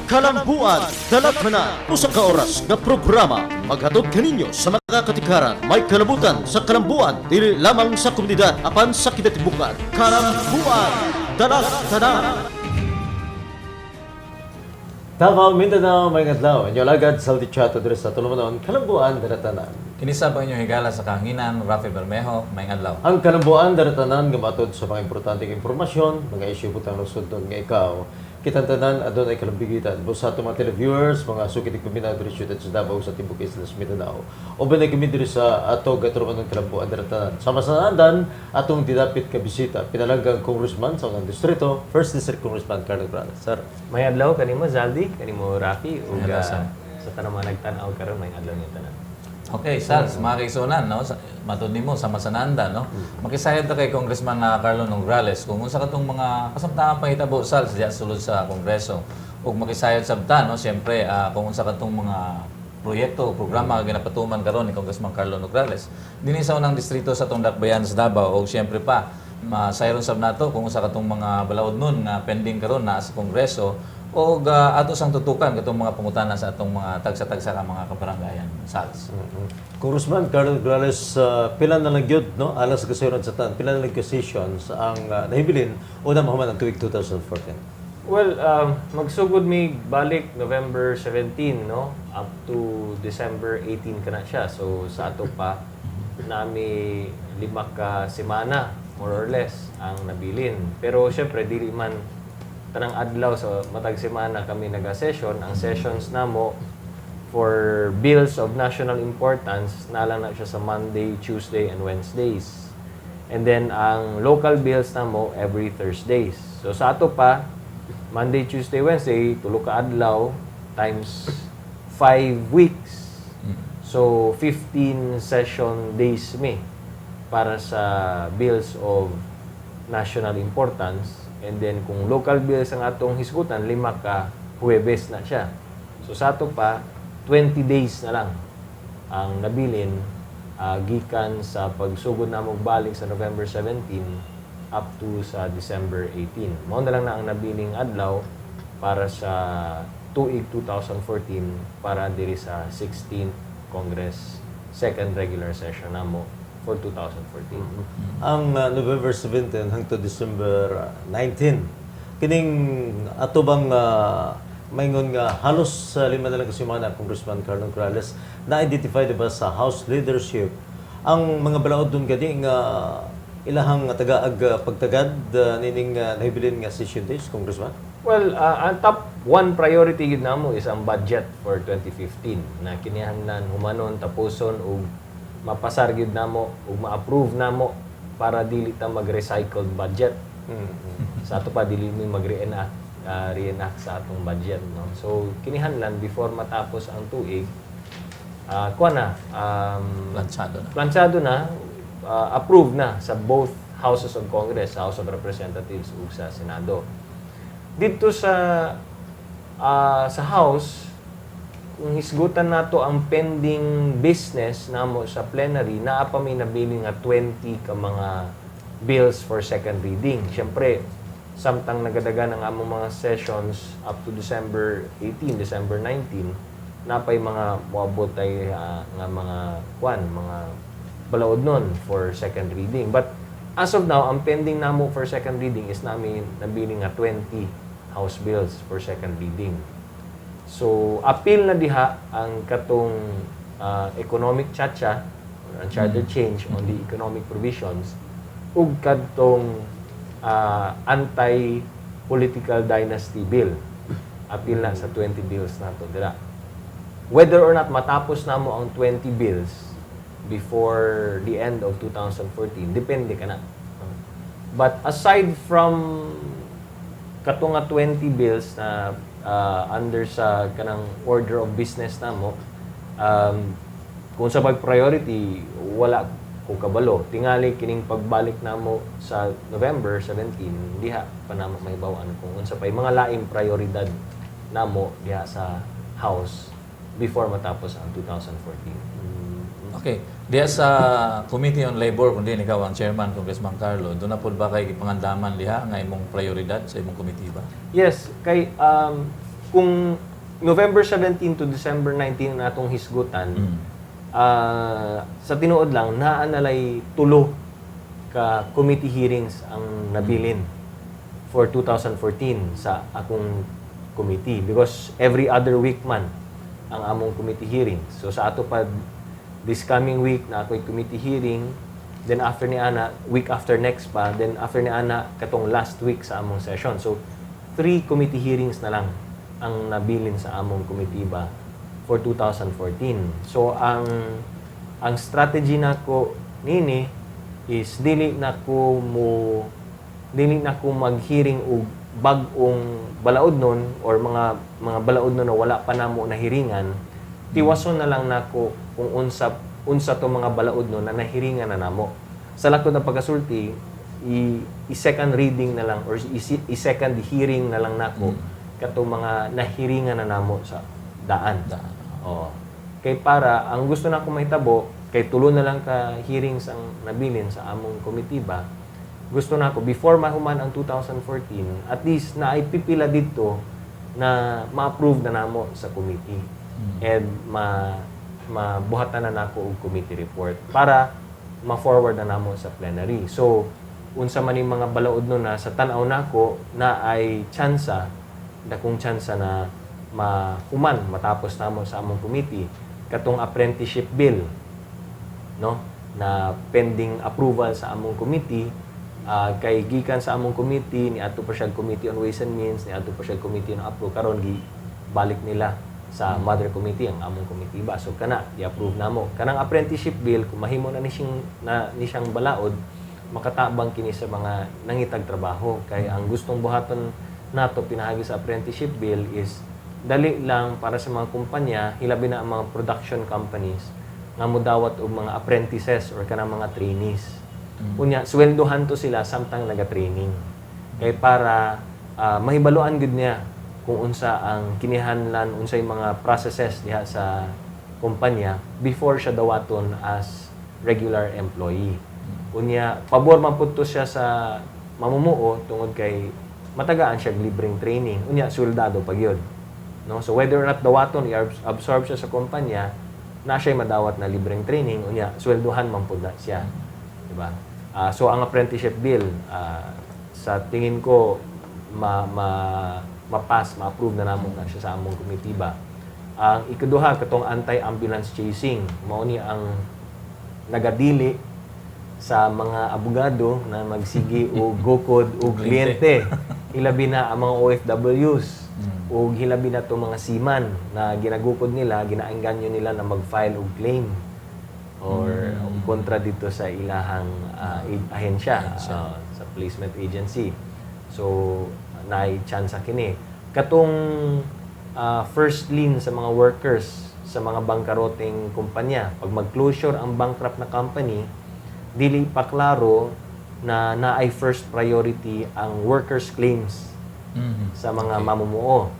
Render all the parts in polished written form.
Kalambuan, dalagmana, usa ka oras nga programa maghatod kaninyo sa mga katikaran may kalabutan sa kalambuan dili lamang sa komunidad apan sa kibetibukan. Kalambuan, dalagmana. Davao, Mindanao, may adlaw. Inyo lagad sa Altichato dire sa Tulumanon, Kalambuan, Daratanan. Kinisa pa inyong higala sa kahanginan, Rafi Bermejo, may adlaw. Ang Kalambuan, Daratanan, gamatod sa mga importanteng impormasyon, mga isyu butang lusod doon nga ikaw. Kitang tanan, adon ay kalambigitan. Busa sa mga televiewers, mga sukitig kuminaw diri siyudad sa Davao sa Timbuk Islas, Mindanao. O ba na kami diri sa ato gatruman ng Kalambuan, Daratanan. Sama sa andan, atong didapit ka bisita, pinalanggang congressman sa unang distrito, First District Congressman Carlo Brana. Sir. May adlaw kanimo Zaldi, kanimo Rafi ug Adlaw, sir. sa tanang mga nagtan-aw karon may adlaw niyo tanan. Okay, Sals, mga kaigsunan, no? Matod nimo sa masananda, no? Makisayad ta kay Congressman Carlo Nograles kung unsa katong mga kasamtangan panghitabo Sals diya sulod sa Kongreso. Ug makisayad sabta, no? Siyempre, kung unsa katong mga proyekto o programa nga ginapatuman karon ni Congressman Carlo Nograles dinhi sa unang distrito sa atong Dakbayan sa Davao ug siyempre pa masayron sab nato kung unsa katong mga balaod nun nga pending karon na sa Kongreso o ato sang tutukan katong mga pangutana sa atong mga tagsa-tagsa ka mga kabaranggayan. Sals. Congressman Carlo Nograles, pila na lang yun, no? Alas sa kasuran sa tan, pila na lang sessions ang nahibilin una mahuman ang tuig 2014. Well, magsugod mi balik November 17, no? Up to December 18 kana siya. So sa ato pa nami 5 ka semana more or less ang nabilin. Pero syempre dili man tanang adlaw sa matag semana kami naga-session. Ang sessions namo for bills of national importance nalang na siya sa Monday, Tuesday, and Wednesdays. And then ang local bills namo every Thursdays. So sa ato pa Monday, Tuesday, Wednesday, tulo ka adlaw times 5 weeks. So 15 session days mi para sa bills of national importance. And then kung local bills ang atong hisgutan, 5 ka Huwebes na siya. So sa ato pa 20 days na lang ang nabilin gikan sa pagsugod na balik sa November 17 up to sa December 18. Mao na lang na ang nabiling adlaw para sa tuig 2014 para diri sa 16th Congress second regular session namo for 2014. Ang November 17 hangtod December 19. Kining ato bang maingon nga halos sa 5 na lang kasimana Congressman Carlo Nograles na-identify diba sa House leadership ang mga balaod doon gadi nga ilahang tagaag pagtagad nining nahibilin nga session days, Congressman? Well, ang top one priority gid namo is ang budget for 2015 na kinahanglan humanon tapuson ug mapasar gid namo ug ma-approve namo para dili ta mag-recycled budget. Sa ato pa dili mi mag-reenact sa atong budget, no. So kinahanglan before matapos ang tuig planchado na approved na sa both houses of Congress, House of Representatives ug sa Senado. Dito sa House, kung hisgutan nato ang pending business namo sa plenary, naa pa may nabiling nga 20 ka mga bills for second reading. Siyempre, samtang nagadagan ang among mga sessions up to December 18, December 19, napay mga moabot ay nga mga balaod nun for second reading. But as of now, ang pending namo for second reading is namin nabiling nga 20 House bills for second reading. So, appeal na diha ang katong economic chacha, or uncharted change on the economic provisions, ug kadtong anti-political dynasty bill. Appeal na sa 20 bills nato dira. Whether or not matapos namo ang 20 bills before the end of 2014, depende ka na. But aside from katong nga 20 bills na under sa kanang order of business namo, kung sa pag-priority, wala ko kabalo. Tingali kining pagbalik namo sa November 17, diha pa namo mahibaw-an kung unsa pay mga laing prioridad namo diha sa House before matapos ang 2014. Okay. Diya sa Committee on Labor, kung din ikaw ang chairman, Congressman Carlo, doon na po ba kay pangandaman liha nga imong prioridad sa imong committee ba? Yes, kay kung November 17 to December 19 na atong hisgutan, sa tinuod lang, naanalay tulo ka committee hearings ang nabilin for 2014 sa akong committee. Because every other week man ang among committee hearings. So sa ato pa, this coming week na ako'y committee hearing, then after ni Ana, week after next pa, then after ni Ana, katong last week sa among session. So 3 committee hearings na lang ang nabilin sa among komitiba for 2014. So ang strategy nako nini is dili na ko mag-hearing og bag-ong balaod nun or mga balaod nun na wala pa namo nahiringan. Tiwason na lang nako kung unsa to mga balaod nun na nahiringan na namo. Sa lakod ng pagkasulti, i-second reading na lang or i-second hearing na lang nako kato mga nahiringan na namo sa daan. Oh. Kay para ang gusto na ko mahitabo kay tulo na lang ka hearings ang nabilin sa among komitiba. Gusto na ko before mahuman ang 2014, at least na ipipila dito na ma-approve na namo sa committee. And mabuhatan na nako og committee report para ma-forward na namo sa plenary. So unsa man yung mga balaod no na sa tan-aw nako na ay tsansa, dakong tsansa na mahuman matapos namo sa among committee katong apprenticeship bill, no, na pending approval sa among committee. Kay gikan sa among committee ni ato pa siya Committee on Ways and Means, ni ato pa siya Committee on Approve, karon balik nila sa mother committee ang among committee ba. So kana i-approve namo kanang apprenticeship bill. Kung mahimo na ni siyang balaod, makatabang kini sa mga nangitag trabaho. Kay ang gustong buhaton nato pinahagi sa apprenticeship bill is dali lang para sa mga kumpanya, hilabi na ang mga production companies nga modawat og mga apprentices or kanang mga trainees. Unya sweldohan to sila samtang naga-training. Kay para mahibaluan gud niya kung unsa ang kinihanlan, unsay mga processes diha sa kumpanya before siya dawaton as regular employee. Unya pabor man pud to siya sa mamumuo tungod kay matagaan siya libreng training. Unya suldado pa gyud. No? So whether or not dawaton i-absorb siya sa kumpanya, na siya madawat na libreng training, unya sweldohan man pud na siya. Diba? So ang apprenticeship bill, sa tingin ko ma-pass, ma-approve na namon na siya sa among komitiba. Ang ikaduha katong anti-ambulance chasing, mao ni ang nagadili sa mga abogado na magsigi og gukod og kliyente. Hilabi na ang mga OFWs o hilabi na itong mga seaman na ginagukod nila, ginaengganyo nila na mag-file og claim or kontra dito sa ilahang ahensya, sa placement agency. So naay chance kini katong first lien sa mga workers sa mga bangkaroteng kumpanya. Pag mag-closure ang bankrupt na company, dili pa klaro na naay first priority ang workers claims sa mga mamumuo.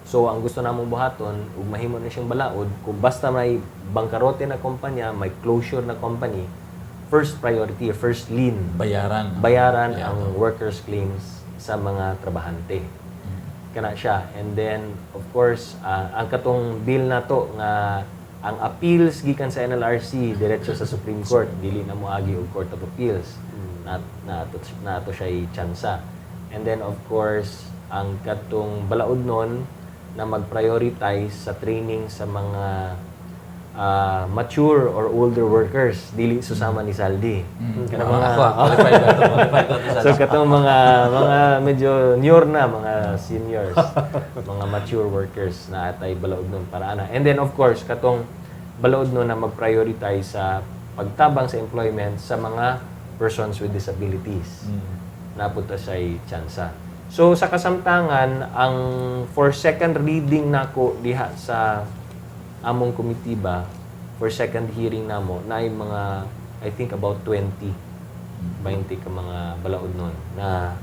So ang gusto namong buhaton ug mahimo na siyang balaod, kung basta may bangkarote na kumpanya, may closure na company, first priority, first lien, bayaran ang workers claims sa mga trabahante. Kana siya. And then of course, ang katong bill na to nga ang appeals gikan sa NLRC diretso sa Supreme Court, dili na moagi og Court of Appeals. Na to siya i-tsansa. And then of course, ang katong balaod nun na mag-prioritize sa training sa mga mature or older workers, dili susama ni Saldi. Kanang mga qualified ko to. so katong mga medyo newer na, mga seniors, mga mature workers na atay balaod nun para ana. And then of course, katong balaod nun na mag-prioritize sa pagtabang sa employment sa mga persons with disabilities. Napunta siya tsansa. So sa kasamtangan, ang for second reading nako diha sa among komitiba, for second hearing namo, na mga I think about 20 ka mga balaod nun na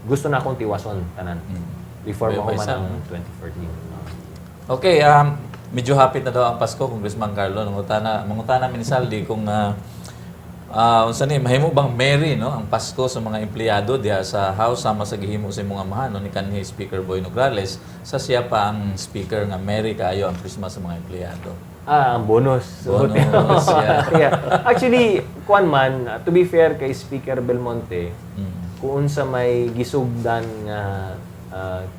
gusto na akong tiwason tanan before mahuman ang 2014. Okay, medyo hapit na daw ang Pasko, Congressman Carlo. Mangutana namin ni Saldi kung unsa ni mahimo bang merry no ang Pasko sa mga empleyado diha sa house sama sa gihimo sa imong amahan no ni kanhi Speaker Boy Nograles sa siya pa ang speaker nga merry kaayo ang Christmas sa mga empleyado. Ang bonus. Bonus, yeah. Yeah. Actually, kuan man, to be fair kay Speaker Belmonte, kung sa may gisugdan nga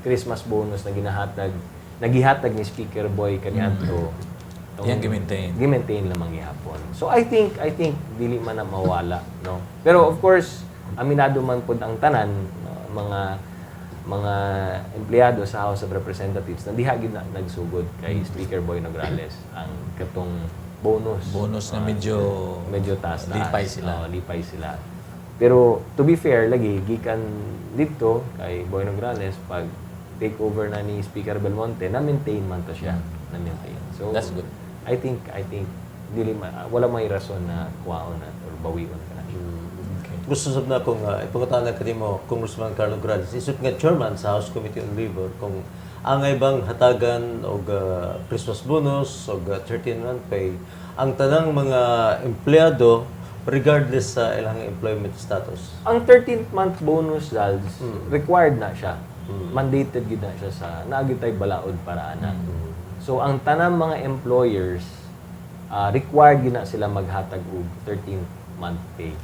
Christmas bonus na nagihatag ni Speaker Boy kaniadto. Yang gi-maintain. Gi-maintain lamang gihapon. So I think dili man na mawala, no. Pero of course, aminado man pud ang tanan no, mga empleyado sa House of Representatives na diha gid na nagsugod kay Speaker Boy Nograles ang katong bonus. Bonus na medyo taas. Lipay sila. Lipay sila. Pero to be fair lagi gikan dito kay Boy Nograles pag take over na ni Speaker Belmonte na maintain man to siya. Na maintain. So That's good. I think wala may rason na kuwaon na or bawion ka na siya. Okay. Gusto sab na kung ipangutanan ka nimo Congressman Carlo Nograles isip nga chairman sa House Committee on Labor kung angay bang hatagan og Christmas bonus og 13-month pay ang tanang mga empleyado regardless sa ilang employment status. Ang 13th month bonus Dals, required na siya. Mandated gid na siya sa naagid tay balaod para ana. So ang tanang mga employers required gid na sila maghatag og 13th month pay.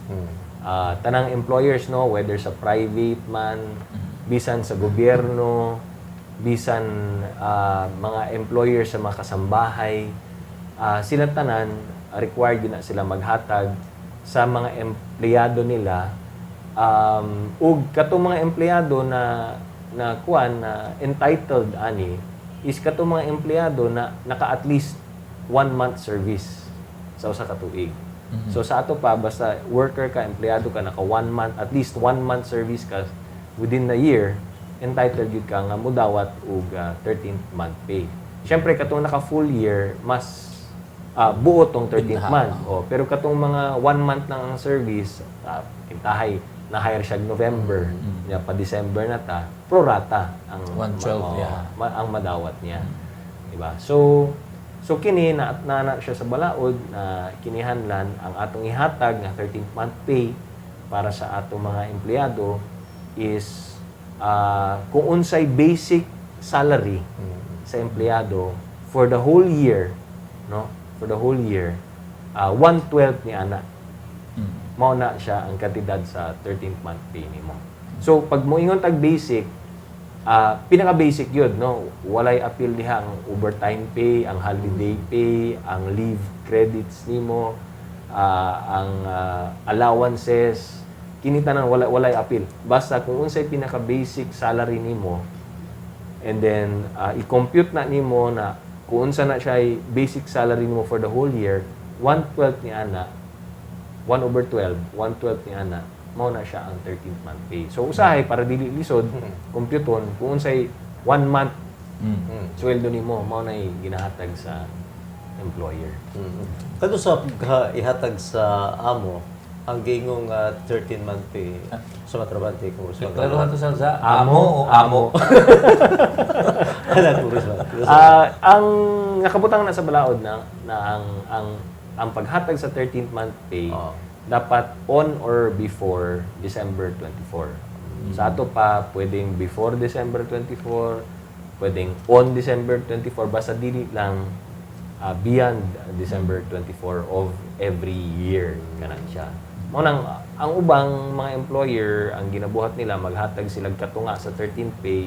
Tanang employers no whether sa private man, bisan sa gobyerno, bisan mga employers sa mga kasambahay, sila tanan required gid na sila maghatag sa mga empleyado nila ug katong mga empleyado na entitled ani is katong mga empleyado na naka at least 1 month service sa usa ka tuig. So sa ato pa basta worker ka, empleyado ka naka 1 month, at least 1 month service ka within the year, entitled gid ka nga mudawat og 13th month pay. Syempre katong naka full year mas buo tong 13th month. Pero katong mga 1 month lang ang service, intahay na hire siya November, niya pa December na ta, pro rata ang 1/12 ang madawat niya. Diba? So kini na siya sa balaod na kinihanlan ang atong ihatag nga 13th month pay para sa atong mga empleyado is kung unsay basic salary sa empleyado for the whole year, no? For the whole year, 1/12 ni ana. Mao na siya ang kantidad sa 13th month pay nimo. So pag moingon tag basic, pinaka-basic yun, no? Walay appeal diha ang overtime pay, ang holiday pay, ang leave credits nimo, ang allowances, kini tanan walay appeal. Basta kung unsay pinaka-basic salary nimo, and then i-compute na nimo na kung unsa na siya basic salary nimo for the whole year, 1/12 ni ana, 1/12 ni ana, mao na siya ang 13th month pay. So usahay para dili lisod, compute-on kung unsay 1 month sweldo nimo, mao na ginahatag sa employer. Kado sa ihatag sa amo ang gingong 13-month pay sa matrabante Congressman. Pero hanto sa amo o amo. Ang nakabutang na sa balaod na ang paghatag sa 13th month pay dapat on or before December 24. Sa ato pa pwedeng before December 24, pwedeng on December 24 basta dili lang beyond December 24 of every year kana siya. Mao nang ang ubang mga employer ang ginabuhat nila maghatag sila katunga sa 13th pay,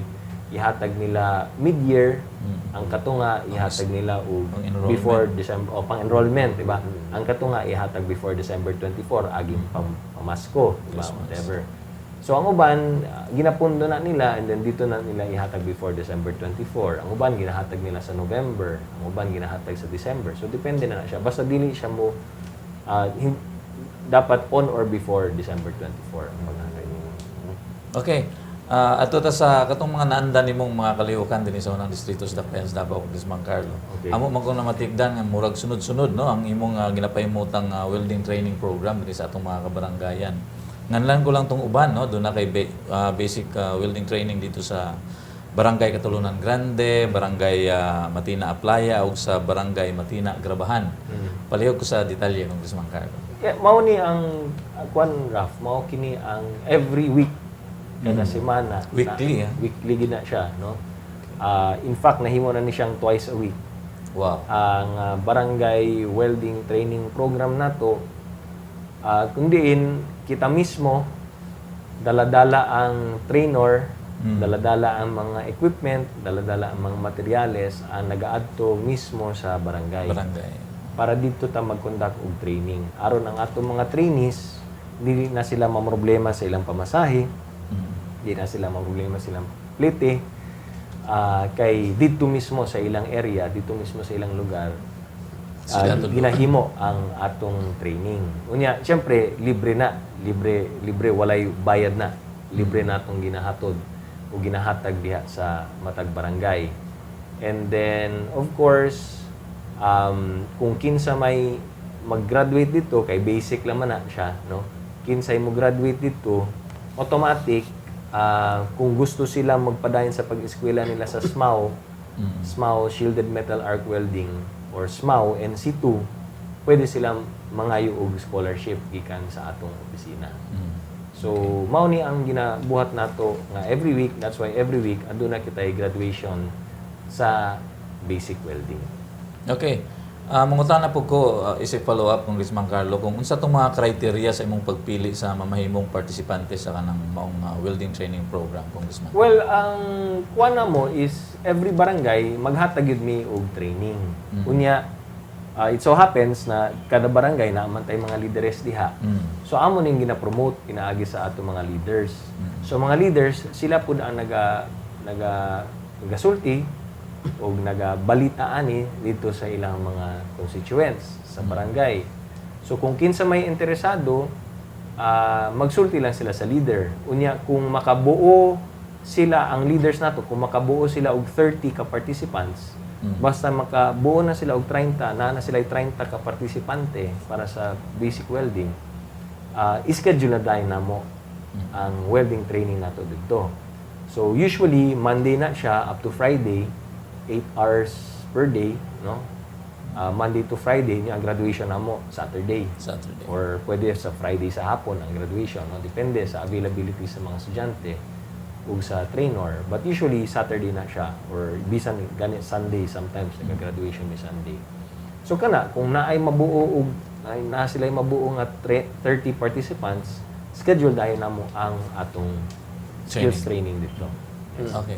ihatag nila mid-year, ang katunga ihatag nila og before December o pang-enrollment, di ba? Ang katunga ihatag before December 24 aging pamasko, di ba? Whatever. So ang uban ginapundo na nila and then dito na nila ihatag before December 24. Ang uban ginahatag nila sa November, ang uban ginahatag sa December. So depende na siya. Basta dili siya mo dapat on or before December 24 ang paghatag nila. Okay. Ato ta sa katong mga naanda nimong mga kalihukan dinhi sa unang distrito sa Dapian sa Davao Congressman Carlo. Okay. Amo man ko na matigdan nga murag sunod-sunod no ang imong ginapahimutang welding training program dinhi sa atong mga kabaranggayan. Nganlan ko lang tong uban no do na kay basic welding training dito sa Barangay Katulunan Grande, Barangay Matina Aplaya ug sa Barangay Matina Grabahan. Palihog ko sa detalye Congressman Carlo. mao ni ang kwan Raf, mao kini ang every week kada semana. Weekly, Weekly gina siya, no? In fact, nahimo na ni siyang twice a week. Wow. Ang barangay welding training program nato, kung diin kita mismo dala-dala ang trainer, dala-dala ang mga equipment, dala-dala ang mga materyales ang nagaadto mismo sa barangay. Para dito ta mag-conduct og training. Aron ang atong mga trainees, dili na sila mamroblema sa ilang pamasahe, di na sila mamroblema sa ilang plite, kay dito mismo sa ilang area, dito mismo sa ilang lugar, ginahimo ang atong training. Unya, siyempre, libre na. Libre, walay bayad na. Libre na atong ginahatod o ginahatag diha sa matag barangay. And then, of course, kung kinsa may mag-graduate dito, kay basic laman na siya, no? Kinsay mo graduate dito, automatic, kung gusto sila magpadayon sa pag-eskwela nila sa SMAW, SMAW Shielded Metal Arc Welding, or SMAW NC2, pwede silang mangayo og scholarship gikan sa atong opisina. So, mao ni ang ginabuhat nato nga every week, that's why every week aduna kitay graduation sa basic welding. Okay. Mangutana po ko, isip follow-up, Congressman Carlo, kung unsa itong mga criteria sa imong pagpili sa mamahimong partisipante sa kanang maong welding training program, Congressman? Well, ang kuana mo is every barangay maghatag yun mi og training. Unya, it so happens na kada barangay na amantay mga leaders diha. So amo ning gina-promote pinaagi sa ato mga leaders. So mga leaders sila pud ang nagasulti o nagabalita ani dito sa ilang mga constituents sa barangay. So kung kinsa may interesado, magsulti lang sila sa leader. Unya kung makabuo sila ang leaders nato, kung makabuo sila og 30 ka participants, basta makabuo na sila og 30, na sila 30 ka partisipante para sa basic welding, ischedule na dahil namo ang welding training nato dito. So usually Monday na siya up to Friday, 8 hours per day, no? Monday to Friday niya ang graduation namo, Saturday. Or pwede sa Friday sa hapon ang graduation, no? Depende sa availability sa mga estudyante ug sa trainer. But usually Saturday na siya, or bisan gani Sunday sometimes nag-graduation ni Sunday. So kana kung naay mabuo og na sila mabuo nga 30 participants, schedule dahil namo ang atong skills training dito. Okay.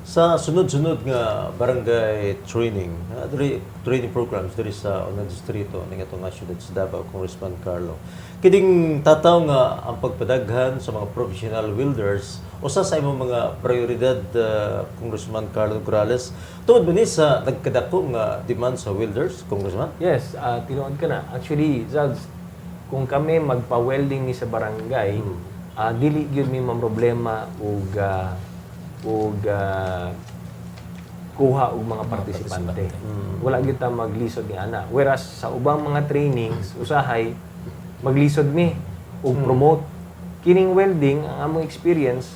Sa sunod-sunod nga barangay training, training programs diri sa unang distrito ning atong syudad sa Davao, Congressman Carlo. Kining tataw nga ang pagpadaghan sa mga professional welders usa sa imong mga prioridad, Congressman Carlo Corrales, tungod ba ni sa nagkadako nga demand sa welders, Congressman? Yes, tinuod ka na. Actually, Zags, kung kami magpa-welding ni sa barangay, dili gyud mi problema ug kuha og mga partisipante. Wala gyud ta maglisod ni ana. Whereas sa ubang mga trainings, usahay maglisod mi og promote kining welding. Ang among experience,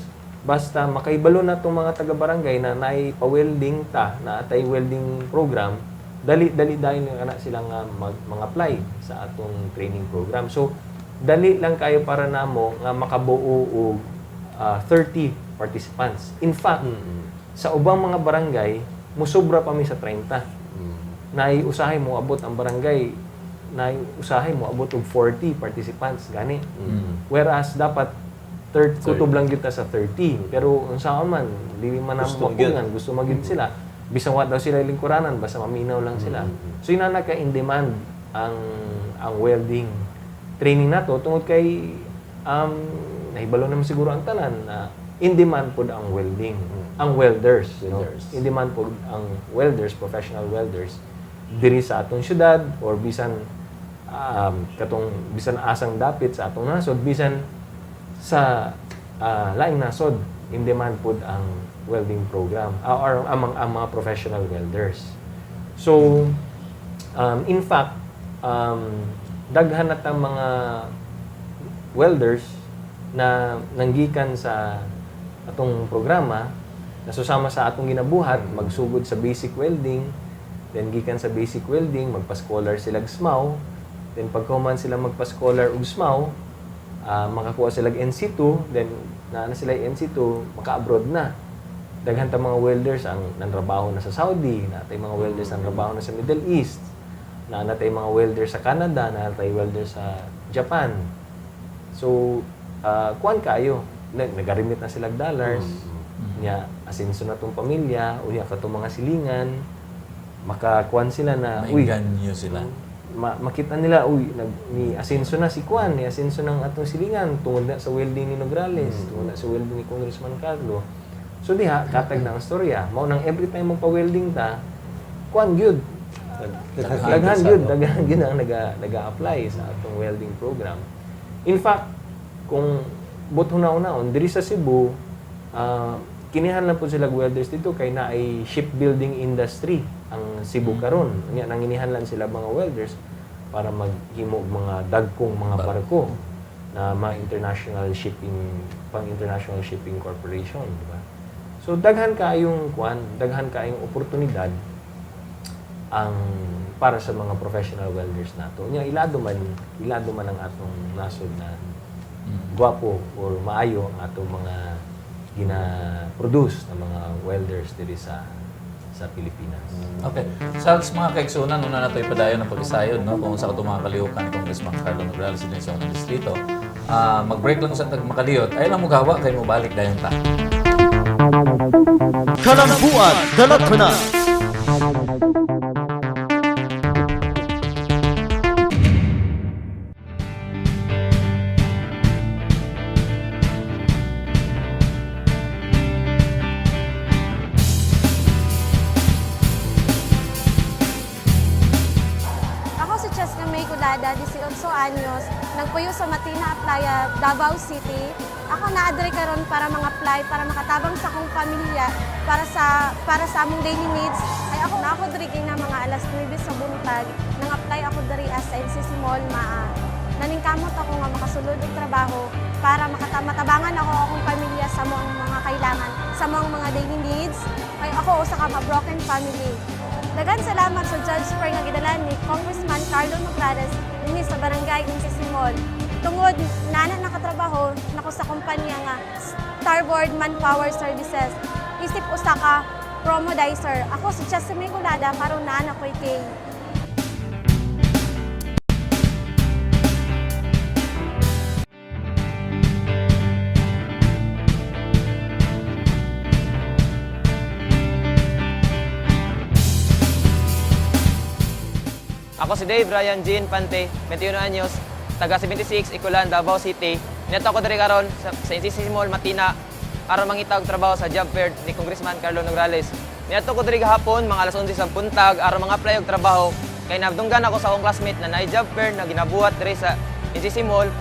basta makaibalo na tong mga taga-barangay na naay pa-welding ta, na atay welding program, dali dahil ana sila nga mag-apply sa atong training program. So dali lang kayo para namo nga makabuo og 30 participants. In fact, sa ubang mga barangay, musobra pa mi sa 30. Naiusahay mo abot ang barangay, naiusahay mo abot og 40 participants gani. Whereas dapat kutob lang gyud ta sa 30. Pero unsaon man, dili man na makungan, gusto magyud sila. Bisan wa daw sila lingkuranan, basta maminaw lang sila. So ina na ka in demand ang welding training nato tungod kay nahibalo naman siguro ang tanan na in demand po ang welding, ang welders, in demand po ang welders, professional welders diri sa atong syudad or bisan bisan asang dapit sa atong nasod, bisan sa laing nasod, in demand po ang welding program or ang mga professional welders. So in fact, daghan na tang mga welders na nanggikan sa atong programa, nasusama sa atong ginabuhat, magsugod sa basic welding, then gikan sa basic welding, magpa-scholar sila SMAW, Then pagkahuman sila magpa-scholar ug SMAW, makakuha sila NC2, then na sila NC2, maka-abroad na. Daghan ta mga welders ang nanrabaho na sa Saudi, natay mga welders ang nanrabaho na sa Middle East, natay mga welders sa Canada, natay welders sa Japan. So, kuan kayo, nagarimit na sila dollars, niya asenso na tong pamilya, o niya katong mga silingan, makakuan sila na, Mainganyo sila. makita nila, ni asenso na si Kuan, ni asenso ng atong silingan, tungod na sa welding ni Nograles, tungod na sa welding ni Congressman Carlo. So diha, katag na ang storya. Mao nang every time mong pa-welding ta, Kuan gyud. Daghan gyud ang naga-apply sa atong welding program. In fact, kung buto na-unaon, diri sa Cebu, kinihan na po sila welders dito kay na ay shipbuilding industry ang Cebu karon. Nya nanginihan lang sila mga welders para maghimo og mga dagkong mga barko na mga international shipping corporation, di ba? So daghan kaayong oportunidad ang para sa mga professional welders nato. Nya ilado man ang atong nasod na gwapo or maayo ang atong mga gina-produce na mga welders diri sa Pilipinas. Okay. Sa mga kaigsunan, una na ito ipadayon ng pag-isayon, no? Kung sa itong mga kalihukan, Congressman Carlo Nograles din sa unang distrito. Mag-break lang sa makaliyot. Ay lang mo gawa, kayo mo balik dayon ta. Kalambuan, Dalatana. Ako si Cheska May Culada, 18 anyos, nagpuyo sa Matina Playa, Davao City. Ako naadre karon para mga-apply para makatabang sa akong pamilya para sa among daily needs. Ay ako diri kay na mga alas 9 sa buntag, nang-apply ako diri as sa NCC Mall Maa. Naningkamot ako nga makasulod og trabaho para matabangan ako akong pamilya sa mga kailangan, sa mga daily needs. Ay ako usa ka broken family. Daghang salamat sa Judge Spur nga gidala ni Congressman Carlo Nograles dinhi sa Barangay NCC Mall. Tungod nana nakatrabaho nako sa kumpanya nga Starboard Manpower Services. Isip usa ka promodizer. Ako si Chesamay Culada karon nana koy kay Ako si Dave Ryan Jean Pante, 21 anyos, taga 76, Ikulan, Davao City. Neto ako diri karon sa NCC Mall Matina aron mangita og trabaho sa job fair ni Congressman Carlo Nograles. Neto ko diri gahapon mga alas 11 sa buntag aron mga-apply og trabaho kay nabdunggan ako sa akong classmate na naay job fair na ginabuhat diri sa NCC Mall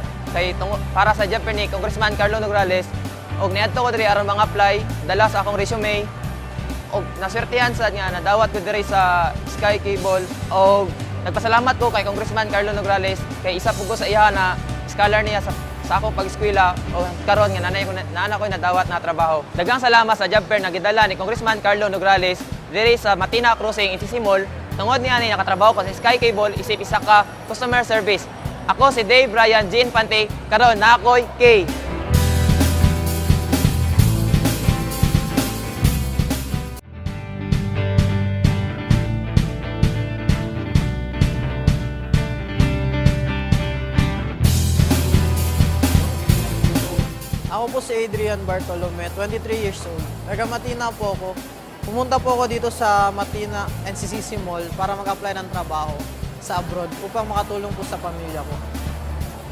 para sa job fair ni Congressman Carlo Nograles. Og niadto ko diri aron mga-apply, dala sa akong resume og naswertihan sad nga nadawat ko diri sa Sky Cable og nagpasalamat ko kay Congressman Carlo Nograles kay isa po ko sa iya na scholar niya sa akong pag-eskwela o karon nga nana ko nadawat na trabaho. Daghang salamat sa job fair na gidala ni Congressman Carlo Nograles diri sa Matina Crossing NCC Mall. Tungod niya ni nakatrabaho ko sa Sky Cable isip isa ka customer service. Ako si Dave Ryan Jean Pante karon na ako'y K. Ako po si Adrian Bartolome, 23 years old. Taga Matina po ako. Pumunta po ako dito sa Matina NCCC Mall para mag-apply ng trabaho sa abroad upang makatulong po sa pamilya ko.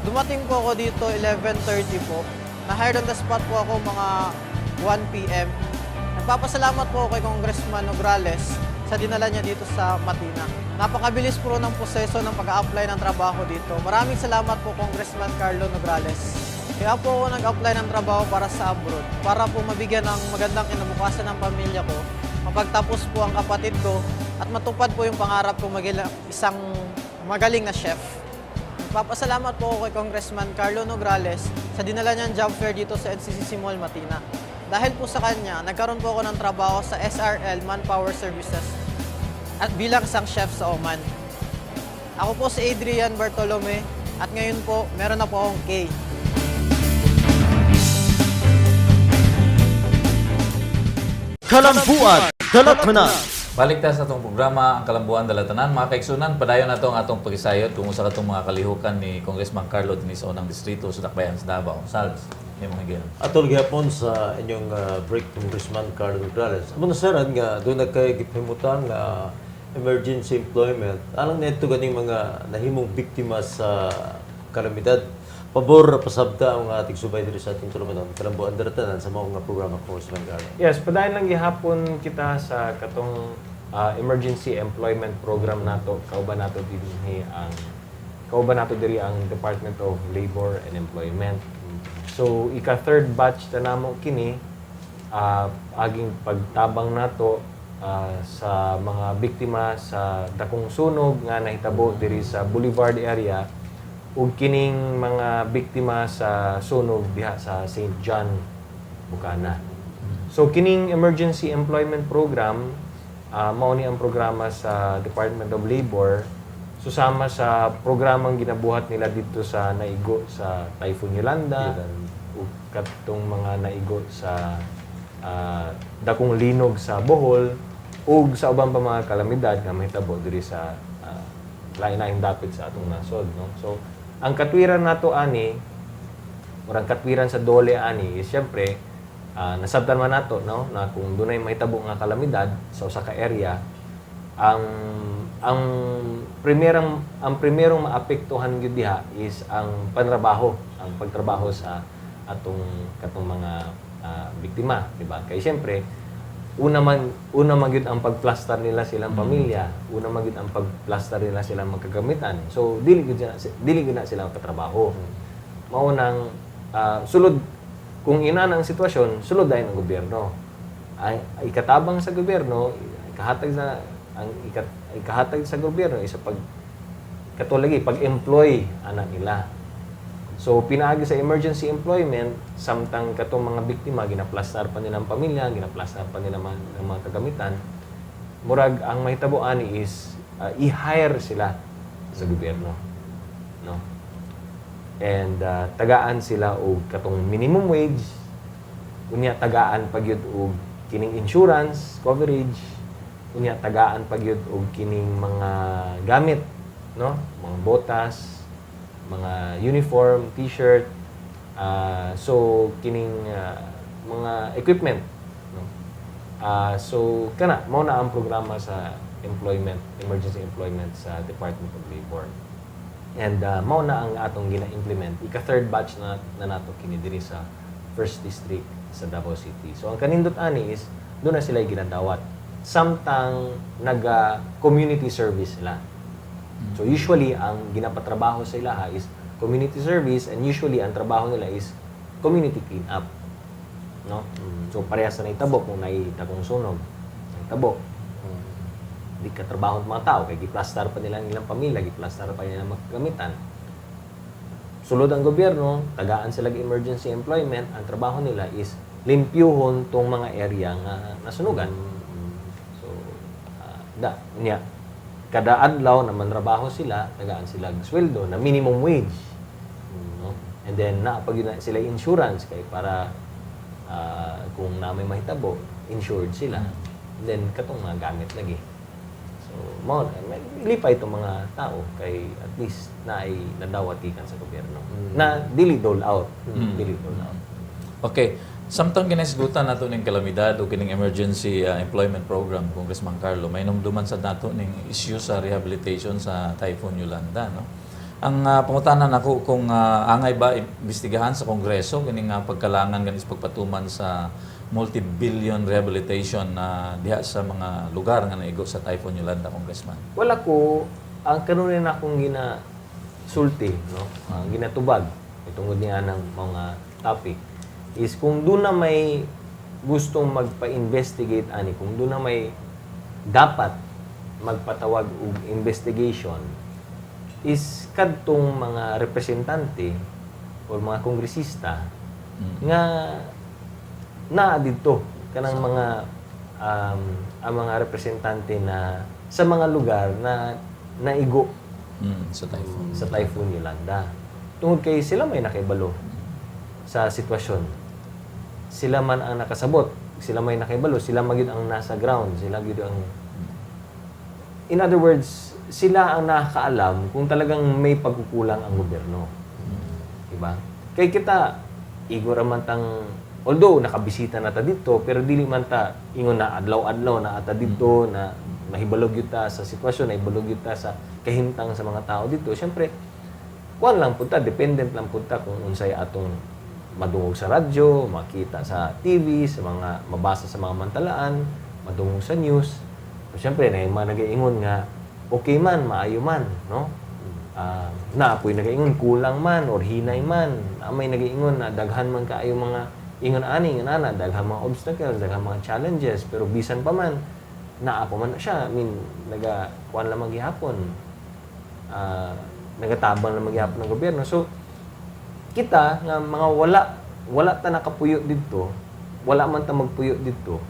Dumating po ako dito 11:30 po. Na-hired on the spot po ako mga 1 p.m. Nagpapasalamat po ako kay Congressman Nograles sa dinala niya dito sa Matina. Napakabilis po ng proseso ng pag-a-apply ng trabaho dito. Maraming salamat po Congressman Carlo Nograles. Kaya po ako nag-apply ng trabaho para sa abroad, para po mabigyan ng magandang kinabukasan ng pamilya ko, mapagtapos po ang kapatid ko, at matupad po yung pangarap ko maging isang magaling na chef. Nagpapasalamat po ako kay Congressman Carlo Nograles sa dinala niyang job fair dito sa NCCC Mall Matina. Dahil po sa kanya, nagkaroon po ako ng trabaho sa SRL Manpower Services at bilang isang chef sa Oman. Ako po si Adrian Bartolome at ngayon po meron na po akong K. Kalambuan, Dalatanan. Balik ta sa atong programa ang Kalambuan Dalatanan. Mga kaigsunan, padayon na ang atong pagisayod kung sa katong mga kalihukan ni Congressman Carlo Diniso ng distrito sa Dakbayan sa Davao. Salz, may mga higil. Atol gyapon sa inyong break Congressman Carlo Nograles. Amo na saran nga doon nagkaigipimutan nga emergency employment. Alang na ito ganing mga nahimong biktima sa kalamidad. Pabor pasabta ang ating subay diri sa ating tulumanon. Kalambuan Dalatanan sa mga programa Congressman Carlo. Yes, padayon lang gihapon kita sa katong emergency employment program nato. Kauban nato diri ang Department of Labor and Employment. So ika third batch na namo kini aging pagtabang nato sa mga biktima sa dakong sunog nga nahitabo diri sa Boulevard area ug kining mga biktima sa sunog diha sa St. John, Bukana. So kining emergency employment program mao ni ang programa sa Department of Labor susama sa programang ginabuhat nila dito sa naigo sa Typhoon Yolanda ug katong mga naigo sa dakong linog sa Bohol ug sa ubang pa mga kalamidad nga mahitabo diri sa lain-laing dapit sa atong nasod, no? So ang katwiran nato ani murang katwiran sa dole ani is syempre nasabtan man nato, no, na kung dunay mahitabo nga kalamidad sa usa ka area ang primerong maapektuhan gyud diha is ang pantrabaho, ang pagtrabaho sa atong katong mga biktima, di ba? Kay syempre una man gyud ang pagplaster nila silang pamilya, una man gyud ang pagplaster nila silang magkagamitan. So dili gyud na sila katrabaho. Mao nang sulod kung ina ang sitwasyon, sulod dayon ang gobyerno. Ay ikatabang sa gobyerno, ikahatag sa gobyerno isa katulagi pag-employ ana nila. So, pinaagi sa emergency employment, samtang katong mga biktima, ginaplastar pa nilang pamilya, ginaplastar pa nila ng mga kagamitan, murag, ang mahitabo ani is, i-hire sila sa gobyerno. No? And, tagaan sila og katong minimum wage, unya tagaan pagyud og kining insurance, coverage, unya tagaan pagyud og kining mga gamit, no? Mga botas, mga uniform, t-shirt, so kining mga equipment, no? So kana mao na ang programa sa emergency employment sa Department of Labor. And mao na ang atong gina-implement. Ika-third batch na nato kini diri sa First District sa Davao City. So ang kanindot ani is doon na sila ginadawat samtang naga-community service sila. So usually ang ginapatrabaho sa ilaha is community service and usually ang trabaho nila is community clean up. No? So parehas na itabo kung naitakong sunog. Itabo. Di ka trabaho ng mga tao kay giplastar pa nila ang ilang pamilya, giplastar pa nila magkagamitan. Sulod ang gobyerno, tagaan sila emergency employment, ang trabaho nila is limpyuhon tong mga area nga nasunugan. So niya kada adlaw na manrabaho sila, tagaan sila sweldo na minimum wage. No? And then naapag yun sila insurance kay para kung na may mahitabo, insured sila. And then katong mga gamit lagi. So lipay itong mga tao kay at least na ay nadawat gikan sa gobyerno. Na dili dole out. Dili dole out. Okay. Samtang ginisgutan nato ning kalamidad o kining emergency employment program, Congressman Carlo, may numduman sa nato ning issue sa rehabilitation sa Typhoon Yolanda, no? Ang pangutanan nako kung angay ba imbestigahan sa Kongreso kining pagkalangan ganis pagpatuman sa multi-billion rehabilitation na diha sa mga lugar nga naigo sa Typhoon Yolanda, Congressman. Wala ko ang kanunin akong ginasulti, no? Ginatubag itungod niya ng mga topic is kung doon na may gustong magpa-investigate ani, kung doon na may dapat magpatawag og investigation is kadtong mga representante o mga kongresista nga na dito kanang mga ang mga representante na sa mga lugar na naigo Sa typhoon. sa Typhoon Yolanda. Tungod kay sila may nakibalo sa sitwasyon. Sila man ang nakasabot, sila may nakibalo, sila magid ang nasa ground, sila gid ang in other words, sila ang nakakaalam kung talagang may pagkukulang ang gobyerno. Diba? Kay kita igor man tang although nakabisita na ta dito pero dili man ta ingon na adlaw-adlaw na ata dito na mahibalog yun ta sa sitwasyon, nahibalog yun ta sa kahimtang sa mga tao dito. Siyempre, kuwan lang punta, dependent lang punta kung unsay atong madungog sa radyo, makita sa TV, sa mga mabasa sa mga mantalaan, madungog sa news. So, siyempre, na yung mga nag-iingon nga, okay man, maayo man, no? Naapoy nag-iingon, kulang man, or hinay man. May nag-iingon na daghan man kaayo mga ingon ani, ingon ana, daghan mga obstacles, daghan mga challenges, pero bisan pa man, naapo man na siya. I mean, kuwan lang maghihapon. Nagatabang lang maghihapon ng gobyerno. So, kita nga mga wala ta nakapuyo dito, wala man ta magpuyo dito.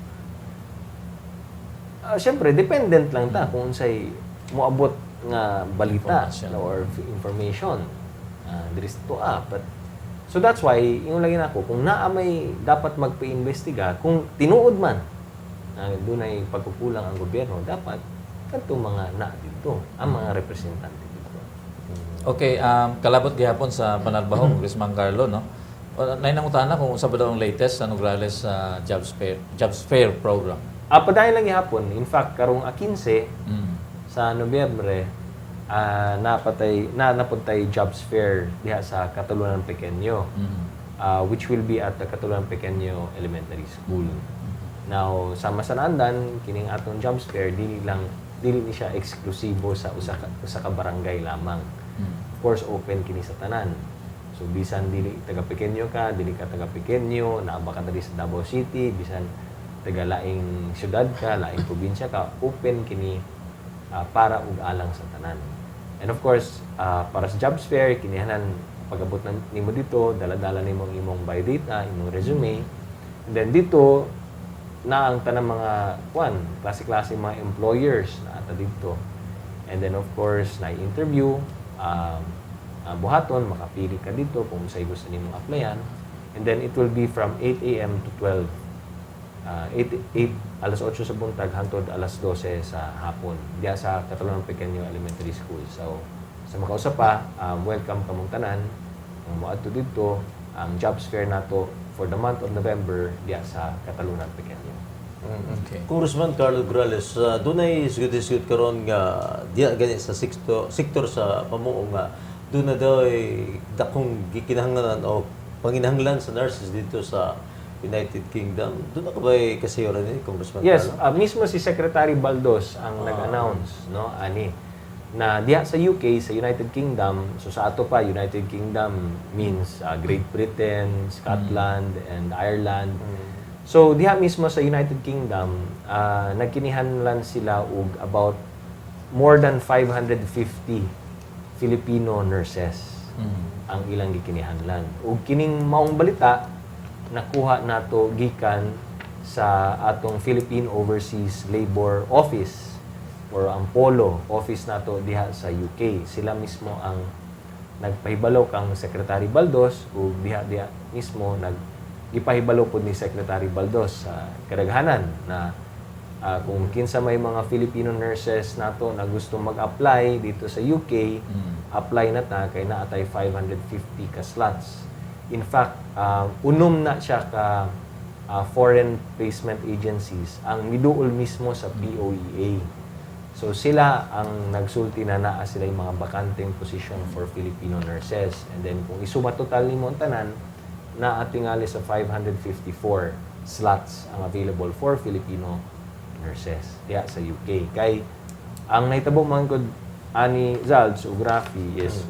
Siyempre, dependent lang ta kung unsay moabot nga balita or information. There is to but so that's why, yung lagi na ako, kung naa may dapat magpa-investiga, kung tinuod man, doon ay pagkukulang ang gobyerno, dapat kanto mga na dito, ang mga representante dito. Okay, kalabot gihapon sa Panarbaho, Congressman Carlo, no? Nainangutan na kung sa ba daw ang latest sa Nograles Jobs Fair program. Padayon lang gihapon, in fact, karong 15 sa Nobyembre, napuntay Jobs Fair diha sa Catulunan Pequeño, which will be at the Catulunan Pequeño Elementary School. Now, sa Masanandan, kining atong Jobs Fair, dili ni siya eksklusibo sa usa ka barangay lamang. Of course, open kini sa tanan. So, bisan dili taga Pequeño ka, dili ka taga Pequeño, naaba ka diri sa Davao City, bisan taga laing syudad ka, laing probinsya ka, open kini para ug alang sa tanan. And of course, para sa Jobs Fair, kinihanan pag-abot nimo dito, dala-dala nimo ang imong biodata, imong resume. And then dito, na ang tanang mga klase-klase mga employers na ata dito. And then of course, na-interview, buhaton, makapili ka dito kung sa'yo gusto nimong applyan. And then it will be from 8 a.m. to 12. Alas 8 sa buntag hangtod alas 12 sa hapon. Diya sa Catulunan Pequeño Elementary School. So, sa makausap pa, welcome kamong tanan. Ang moadto dito, ang Jobs Fair nato for the month of November diya sa Catulunan Pequeño. Okay. Congressman Carlo Grales, doon ay isgud karon nga diya gani sa sektor sa pamuo nga doon na daw ay dakong gikinahanglan o panginahanglan sa nurses dito sa United Kingdom. Doon na ka ba kasayuran ni Congressman Yes, Carlo? mismo si Secretary Baldos ang nag-announce, no, ani, na diha sa UK, sa United Kingdom, so sa ato pa, United Kingdom means Great Britain, Scotland, and Ireland. So diha mismo sa United Kingdom, nagkinihanlan sila og about more than 550 Filipino nurses ang ilang gikinihanlan. Ug kining maong balita nakuha nato gikan sa atong Philippine Overseas Labor Office or ang POLO office nato diha sa UK. Sila mismo ang nagpahibalo kang Secretary Baldos ug diha mismo gipahibalo pod ni Secretary Baldos sa kadaghanan na kung kinsa may mga Filipino nurses nato na gusto mag-apply dito sa UK, apply na ta kay naatay 550 ka slots. In fact, unom na siya ka foreign placement agencies ang miduol mismo sa POEA. So sila ang nagsulti na naa sila yung mga bakanteng position for Filipino nurses. And then kung isuma total nimo ang tanan, naatingali sa 554 slots ang available for Filipino nurses diya sa UK. Kay ang nahitabo man gud ani Zalds o Grafi is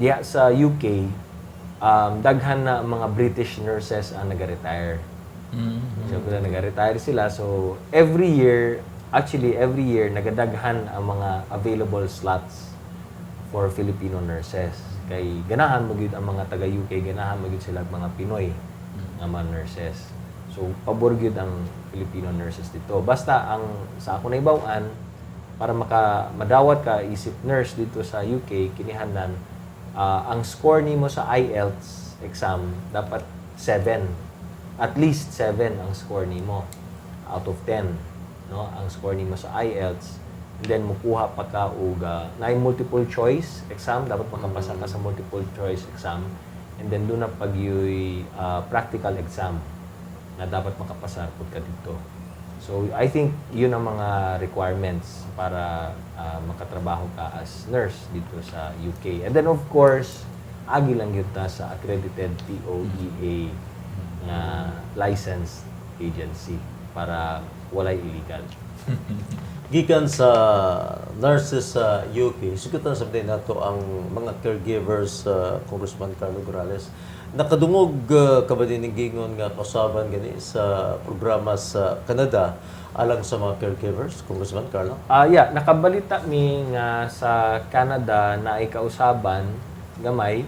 diya sa UK daghan na mga British nurses ang nag-retire. So kung nag-retire sila, so every year nagadaghan ang mga available slots for Filipino nurses. Kay ganahan mo gyud ang mga taga UK, ganahan mo gyud sila mga Pinoy nga mga nurses. So pabor gyud ang Filipino nurses dito. Basta ang sa ako naibaw-an para madawat ka isip nurse dito sa UK, kinihanglan ang score nimo sa IELTS exam dapat 7. At least 7 ang score nimo out of 10, no? Ang score nimo sa IELTS. And then mukuha pa ka og na multiple choice exam, dapat makapasa ka sa multiple choice exam. And then doon na pag practical exam na dapat makapasa pud ka dito. So I think yun ang mga requirements para makatrabaho ka as nurse dito sa UK. And then of course, agi lang yun ta sa accredited TOEA na licensed agency para walay illegal. Gikan sa nurses sa UK, sigutan sa din nato ang mga caregivers sa Congressman Carlo Morales. Nakadungog ka ba din gingon nga kausaban gani sa programa sa Canada alang sa mga caregivers, Congressman Carlo? Yeah, nakabalita mi nga sa Canada na ay kausaban gamay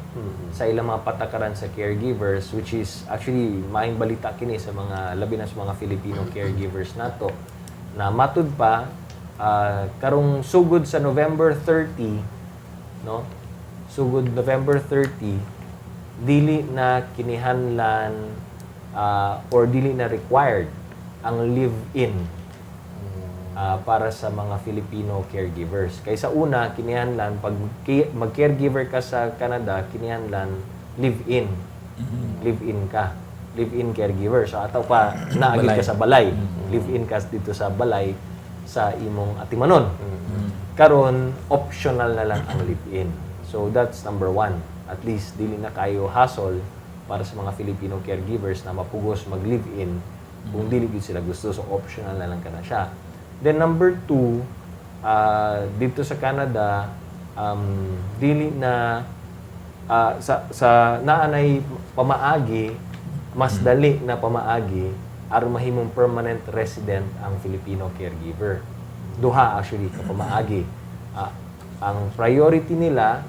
sa ilang mga patakaran sa caregivers, which is actually maing balita kini sa mga labi na sa mga Filipino caregivers nato na matud pa karong sugod sa November 30, no? Sugod November 30, dili na kinihanlan or dili na required ang live-in para sa mga Filipino caregivers. Kaysa una, kinihanlan, pag mag-caregiver ka sa Canada, kinihanlan live-in. Live-in ka. Live-in caregiver. So, ataw pa, naagid ka sa balay. Live-in ka dito sa balay sa imong atimanon. Karon optional na lang ang live-in. So, that's number 1. At least, dili na kayo hassle para sa mga Filipino caregivers na mapugos mag-live-in kung dili gid sila gusto. So, optional na lang ka na siya. Then, number 2, dito sa Canada, dili na sa naanay pamaagi, mas dali na pamaagi aron mahimong permanent resident ang Filipino caregiver. Duha actually ka pamaagi. Ang priority nila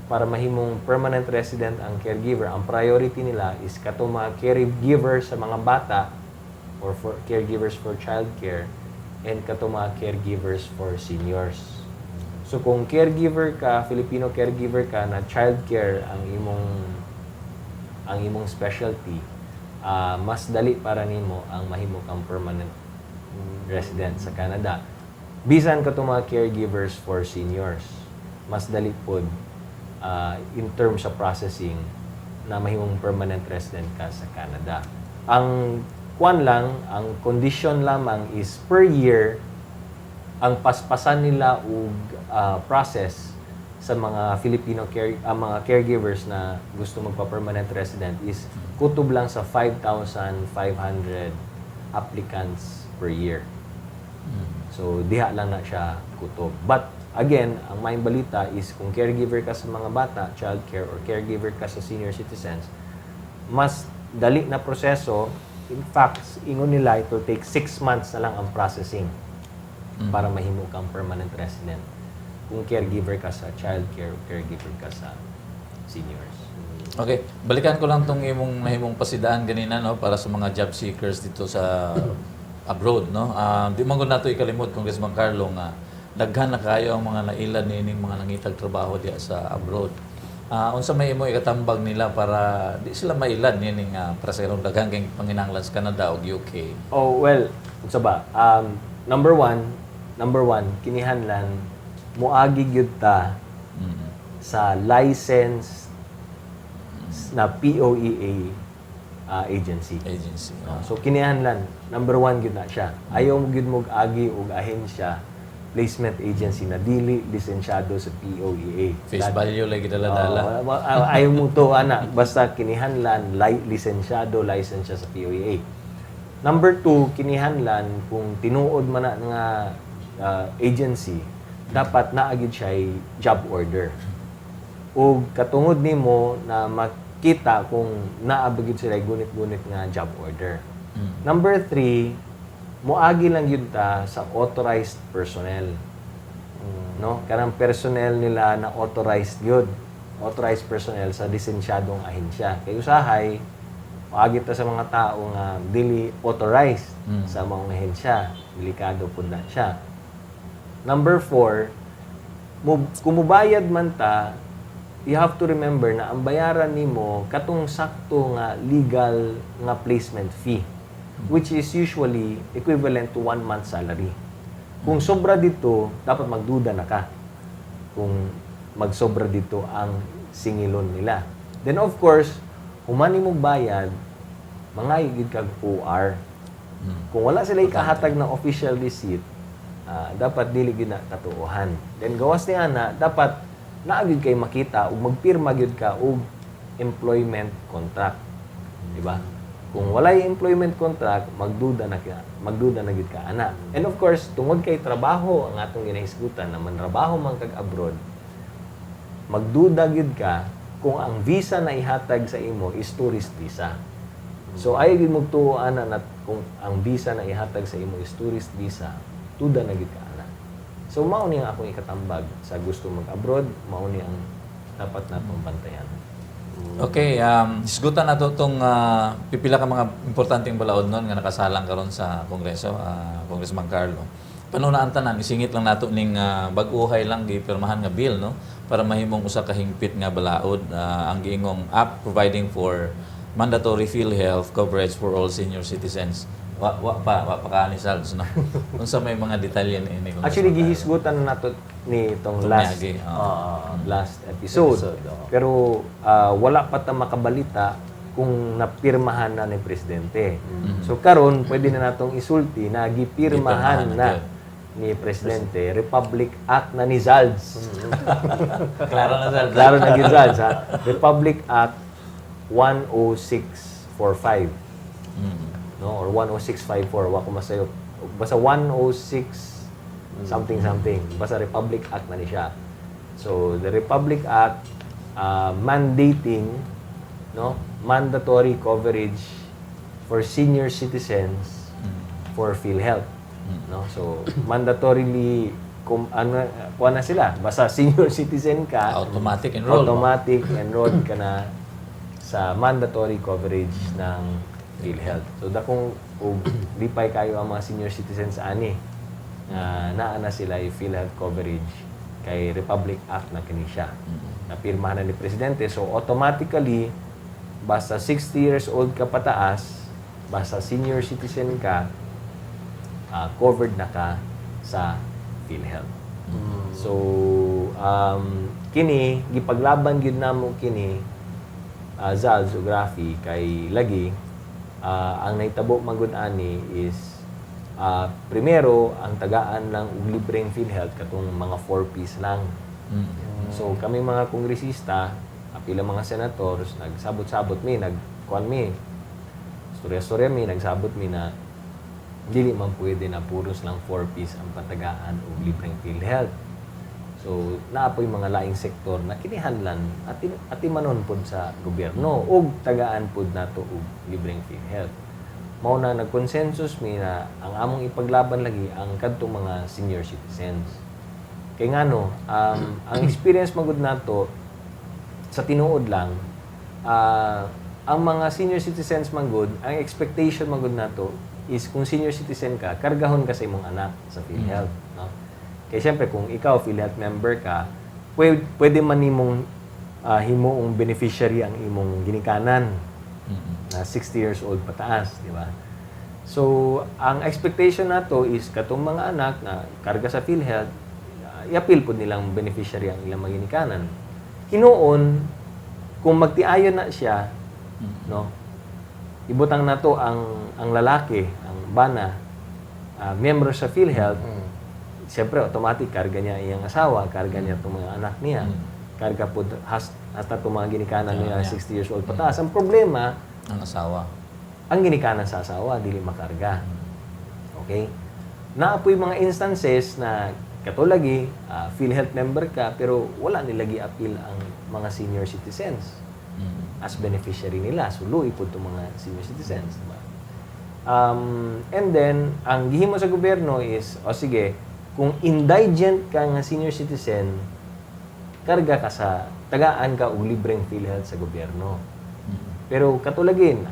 para mahimong permanent resident ang caregiver, ang priority nila is katong mga caregiver sa mga bata or for caregivers for childcare and katong mga caregivers for seniors. So kung caregiver ka, Filipino caregiver ka na childcare ang imong specialty, mas dali para nimo ang mahimo kang permanent resident sa Canada. Bisan katong mga caregivers for seniors, mas dali pod in terms of processing na mahimong permanent resident ka sa Canada. Ang ang condition lamang is per year ang paspasan nila og process sa mga Filipino mga caregivers na gusto magpa-permanent resident is kutob lang sa 5,500 applicants per year. So diha lang na siya kutob. But again, ang maing balita is kung caregiver ka sa mga bata, child care, or caregiver ka sa senior citizens, mas dali na proseso. In fact, ingon nila, it will take 6 months na lang ang processing para mahimo kang permanent resident kung caregiver ka sa child care, caregiver ka sa seniors. Okay, balikan ko lang tong imong nahimong pasidaan ganina, no, para sa mga job seekers dito sa abroad, no. Di man gud nato ikalimot, Congressman Carlo, nga daghan na kayo ang mga nailan nining mga nangitag trabaho diya sa abroad. Unsa may imo ikatambag nila para di sila mailan nining prasero daghan kay panginahanglan sa Canada ug UK? Oh, well, unsa ba? Number one, kinihanlan moagi gyud ta sa license na POEA agency. So kinihanlan number 1 gyud na siya. Ayaw mo gyud mo agi og ahensya placement agency na dili lisensyado sa POEA. Face value lagi dala-dala. Ayaw mo to ana basta kinihanlan lisensyado license siya sa POEA. Number 2, kinihanlan kung tinuod man na nga agency, dapat naagid siya ay job order. O katungod nimo na makita kung naabagid sila gunit-gunit nga job order. Number 3, moagi lang yun ta sa authorized personnel. No? Karang personnel nila na authorized yun. Authorized personnel sa lisensyadong ahensya. Kaya usahay, moagi ta sa mga tao nga dili authorized sa mga ahensya. Delikado po na siya. Number 4, kung mubayad man ta, you have to remember na ang bayaran nimo katong sakto nga legal nga placement fee, which is usually equivalent to 1 month salary. Kung sobra dito, dapat magduda na ka kung magsobra dito ang singilon nila. Then of course, humani mo bayad, mangayigid kag OR. Kung wala sila ikahatag ng official receipt, dapat dili gyud na katuohan. Then gawas ni ana, dapat naagid kay makita ug magpirma gyud ka og employment contract. Di ba? Kung walay employment contract, magduda na gyud ka ana. And of course, tungod kay trabaho ang atong ginahisgutan na manrabaho man kag abroad, magduda gyud ka kung ang visa na ihatag sa imo is tourist visa. So ay gyud mo tuoan na kung ang visa na ihatag sa imo is tourist visa, tuda na gyud ka ana. So mao ni ang akong ikatambag sa gusto mag-abroad, mao ni ang dapat natong bantayan. Okay, hisgutan na itong pipila ka mga importanteng balaod nun nga nakasalang karon sa Kongreso, Congressman Carlo. Panunaan tanan, isingit lang nato ning bag-uhay lang gipirmahan nga bill, no? Para mahimong usa ka hingpit nga balaod, ang giingong app providing for mandatory PhilHealth coverage for all senior citizens. Wa pa kaani Salds, no? Unsa may mga detalye ni Actually gihisgutan na nato ni itong last episode. Pero wala pa ta makabalita kung napirmahan na ni presidente. So karon pwede na natong isulti na gipirmahan na ni presidente Republic Act na ni Zalds. Klaro na Salds. Klaro na gid Zalds, ha. Republic Act 10645. No, or 10654, wa ko masayo. Basta 106 something. Basta Republic Act na ni siya. So the Republic Act mandating, no, mandatory coverage for senior citizens for PhilHealth. No, so mandatorily kuha na sila. Basta senior citizen ka, Automatic enroll. automatic enrolled ka na sa mandatory coverage ng PhilHealth. So dakong lipay kayo ang mga senior citizens ani naa na sila yung PhilHealth coverage kay Republic Act na kini siya. Napirmahan na ni presidente, so automatically basta 60 years old ka pataas, basta senior citizen ka, covered na ka sa PhilHealth. So kini gipaglaban gyud namo kini Zalds o Grafi kay lagi ang naitabo magud ani is primero ang tagaan lang og libreng PhilHealth katong mga 4 piece lang. So kami mga kongresista, pila mga senators nagsabot-sabot mi, nagkuan mi. Storya-storya mi, nagsabot mi na dili man pwede na puros lang 4 piece ang patagaan og libreng PhilHealth. So naapoy mga laing sektor na kinihanlan at manon pod sa gobyerno ug tagaan pod nato og libreng PhilHealth. Mao na nagkonsensus mi na ang among ipaglaban lagi ang kadtong mga senior citizens. Kay ngano, ang experience magud nato sa tinuod lang, ang mga senior citizens magud, ang expectation magud nato is kung senior citizen ka, kargahon ka sa imong anak sa PhilHealth, no? Kaya siyempre, kung ikaw, PhilHealth member ka, pwede man nimong himuong beneficiary ang imong ginikanan na 60 years old pataas, di ba? So, ang expectation nato is katong mga anak na karga sa PhilHealth, i-appeal po nilang beneficiary ang ilang mga ginikanan. Hinuon, kung magtiayon na siya, no, ibutang nato ang lalaki, ang bana, member sa PhilHealth, siyempre, automatic, karga niya iyang asawa, karga niya itong mga anak niya, karga po hasta itong mga ginikanan niya 60 years old pataas. Ang problema, Ang asawa. ang ginikanan sa asawa, dili makarga. Okay? Naapoy mga instances na katulagi, PhilHealth member ka, pero wala nilagi appeal ang mga senior citizens as beneficiary nila. So, luwi po itong mga senior citizens. Diba? And then, ang gihimo sa gobyerno is, sige, kung indigent ka nga senior citizen, karga ka tagaan ka og libreng PhilHealth sa gobyerno. Pero katulagin,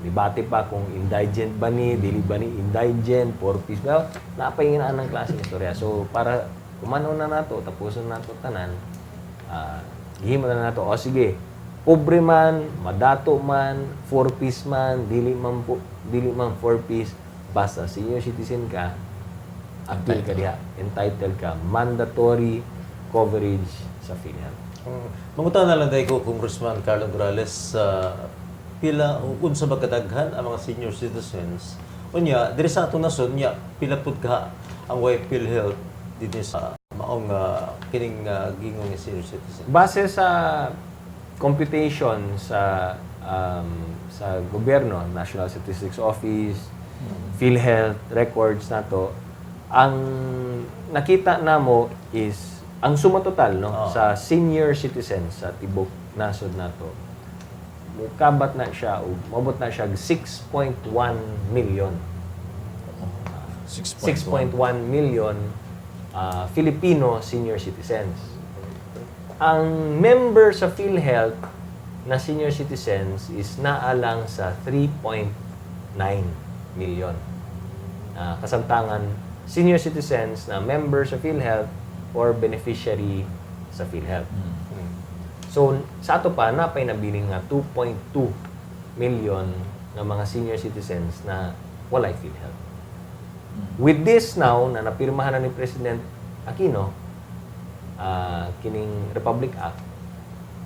debate pa kung indigent ba ni, dili ba ni indigent, porpis ba, napahingaan ng klase ng istorya. So, para kumano na nato, tapuson na nato tanan, gihimo na nato, o sige, pobre man, madato man, 4-piece man, dili man 4-piece, basta senior citizen ka, appeal ka diha, entitled ka, mandatory coverage sa PhilHealth. Mangutan na lang dahil ko, Congressman Carlo Morales, pila, unsa ba kadaghan ang mga senior citizens? Unya, diri sa atong nasod, nya, pila pud ka ang way PhilHealth dito sa maong kining gingong nga senior citizen. Base sa computation sa gobyerno, National Statistics Office, PhilHealth records nato, ang nakita namo is ang suma total sa senior citizens sa tibok nasod nato, mukabat na siya o mabot na siya 6.1 million. 6.1 million Filipino senior citizens. Ang member sa PhilHealth na senior citizens is naalang sa 3.9 million. Kasamtangan, senior citizens na member sa PhilHealth or beneficiary sa PhilHealth. So, sa ato pa, napay nabiling nga 2.2 million na mga senior citizens na walay PhilHealth. With this now, na napirmahan na ni President Aquino, kining Republic Act,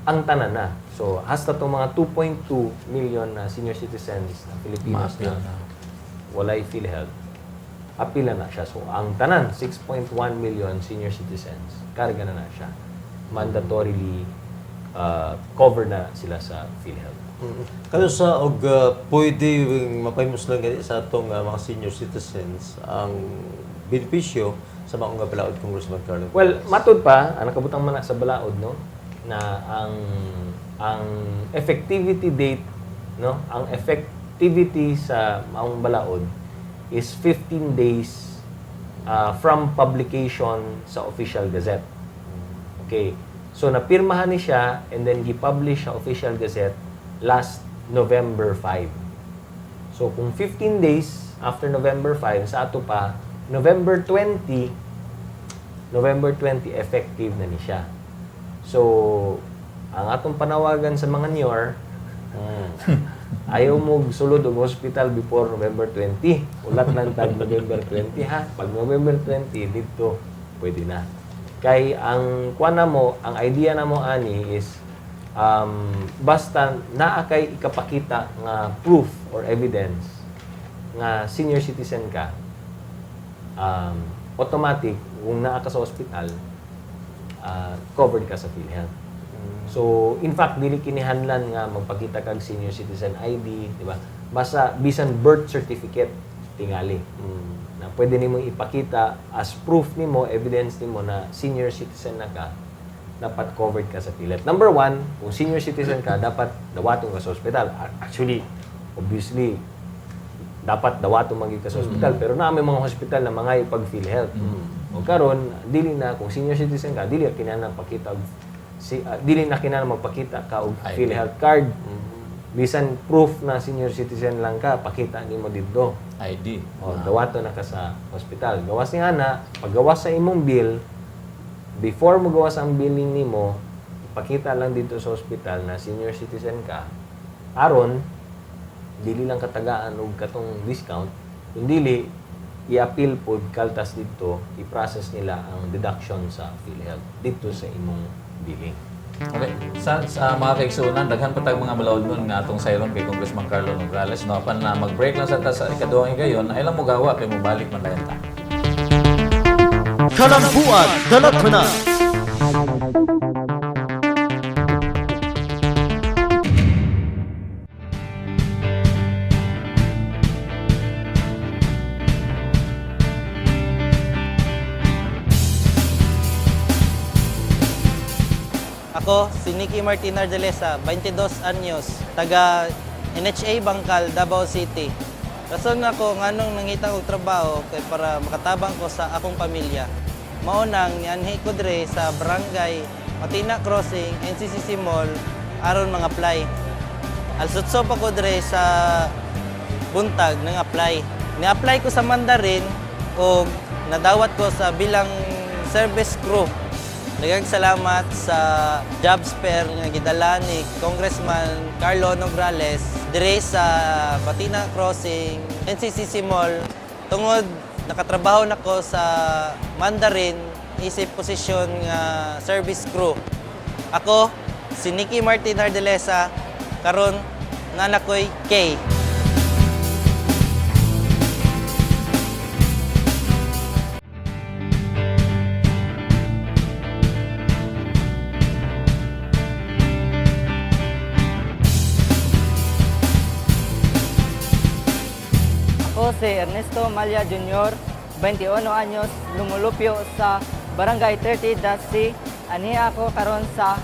ang tanan na. So, hasta itong mga 2.2 million na senior citizens na Filipinos na walay PhilHealth, apila na siya. So, ang tanan, 6.1 million senior citizens, karga na siya. Mandatorily cover na sila sa PhilHealth. Kayo sa pwede mapahimos lang gani sa atong mga senior citizens ang benepisyo sa mga balaod, Congressman Carlo? Well, matod pa, ang nakabutang man sa balaod, no, na ang effectivity date, no, ang effectivity sa maong balaod is 15 days from publication sa official gazette. Okay. So, napirmahan ni siya and then gi-publish sa official gazette last November 5. So, kung 15 days after November 5, sa ato pa, November 20 effective na ni siya. So, ang atong panawagan sa mga Nyor, ayaw mo sulod og hospital before November 20. Ulat lang tag November 20 ha. Pag November 20 dito pwede na. Kay ang kuana mo, ang idea na mo ani is basta naa kay ikapakita nga proof or evidence nga senior citizen ka, automatic kung naa ka sa hospital, covered ka sa PhilHealth. So, in fact, dili kinihanlan nga magpakita kag senior citizen ID, di ba? Basta bisan birth certificate tingali. Na pwede nimo ipakita as proof nimo, evidence nimo na senior citizen na ka, dapat covered ka sa PhilHealth. Number one, kung senior citizen ka, dapat dawatong ka sa hospital. Actually, obviously, dapat dawatong maging ka sa hospital. Pero na may mga hospital na mga ipag PhilHealth. O karon, dili na, kung senior citizen ka, dili na kinahanglan pakita dili na kinahanglan magpakita ka og PhilHealth card. Bisan proof na senior citizen lang ka, pakita nimo dito. ID. O, dawato na ka sa hospital. Gawas ni ana, paggawas sa imong bill, before mo gawas ang billing nimo, pakita lang dito sa hospital na senior citizen ka. Aron, dili lang katagaan og katong discount, kundi i-appeal po kaltas dito, i-process nila ang deduction sa PhilHealth dito sa imong billing. Okay. Sa mga kaigsunan, daghan pa tayong mga balaod nun nga atong sayron kay Congressman Carlo Nograles. No, apan na mag-break lang sa ikaduhang higayon, ay lang mo gawa kay mo balik man dayon ta. Kalambuan, dalag ko na. Ako, si Nicky Martin Ardelesa, 22 anyos, taga NHA Bangkal, Davao City. Rason ako nganong nangita og trabaho kay para makatabang ko sa akong pamilya. Maunang nianhi ko dire sa barangay Matina Crossing, NCCC Mall, aron mga apply. Alsutso pa ko dire sa buntag nang apply. Ni-apply ko sa Mandarin o nadawat ko sa bilang service crew. Daghang salamat sa job fair nga gidala ni Congressman Carlo Nograles dire sa Matina Crossing, NCCC Mall. Tungod nakatrabaho nako sa Mandarin isip posisyon nga service crew. Ako si Nicky Martin Ardelesa, karon nanakoy K. Ako si Ernesto Malya Jr., 21 anyos, lumulupyo sa Barangay 30-C. Aniya ako karon sa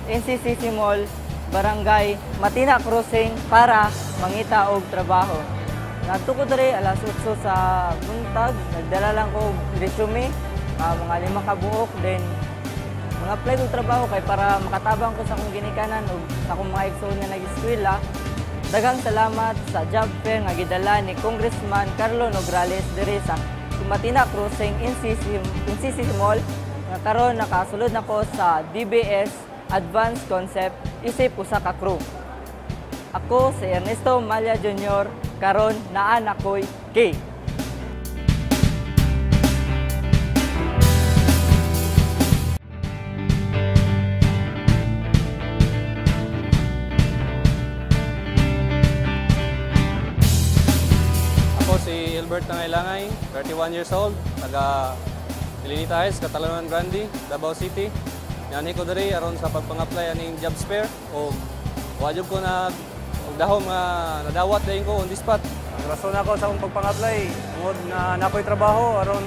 NCCC Mall, Barangay Matina Crossing para mangita og trabaho. Nagtuko diri alas 8 sa buntag, nagdala lang ko resume, mga 5 ka buok, then mga-apply og trabaho kay para makatabang ko sa akong ginikanan ug sa akong mga igsoon nga nag-eskwela. Daghang salamat sa job fair nga gidala ni Congressman Carlo Nograles diri sa Matina Crossing NCC Mall nga karon nakasulod nako sa DBS Advanced Concept isip usa ka crew. Ako si Ernesto Malya Jr. karon naa nakoy K. Ako si Albert Tangailangay, 31 years old, taga Ilinita Heights, Catalonia Grande, Davao City. Yan ko diri aron sa pagpang-apply aning job fair o wajud ko na dahom nga nadawat dayon ko on the spot. Ang rason ako sa akong pagpang-apply tungod na nakoy trabaho aron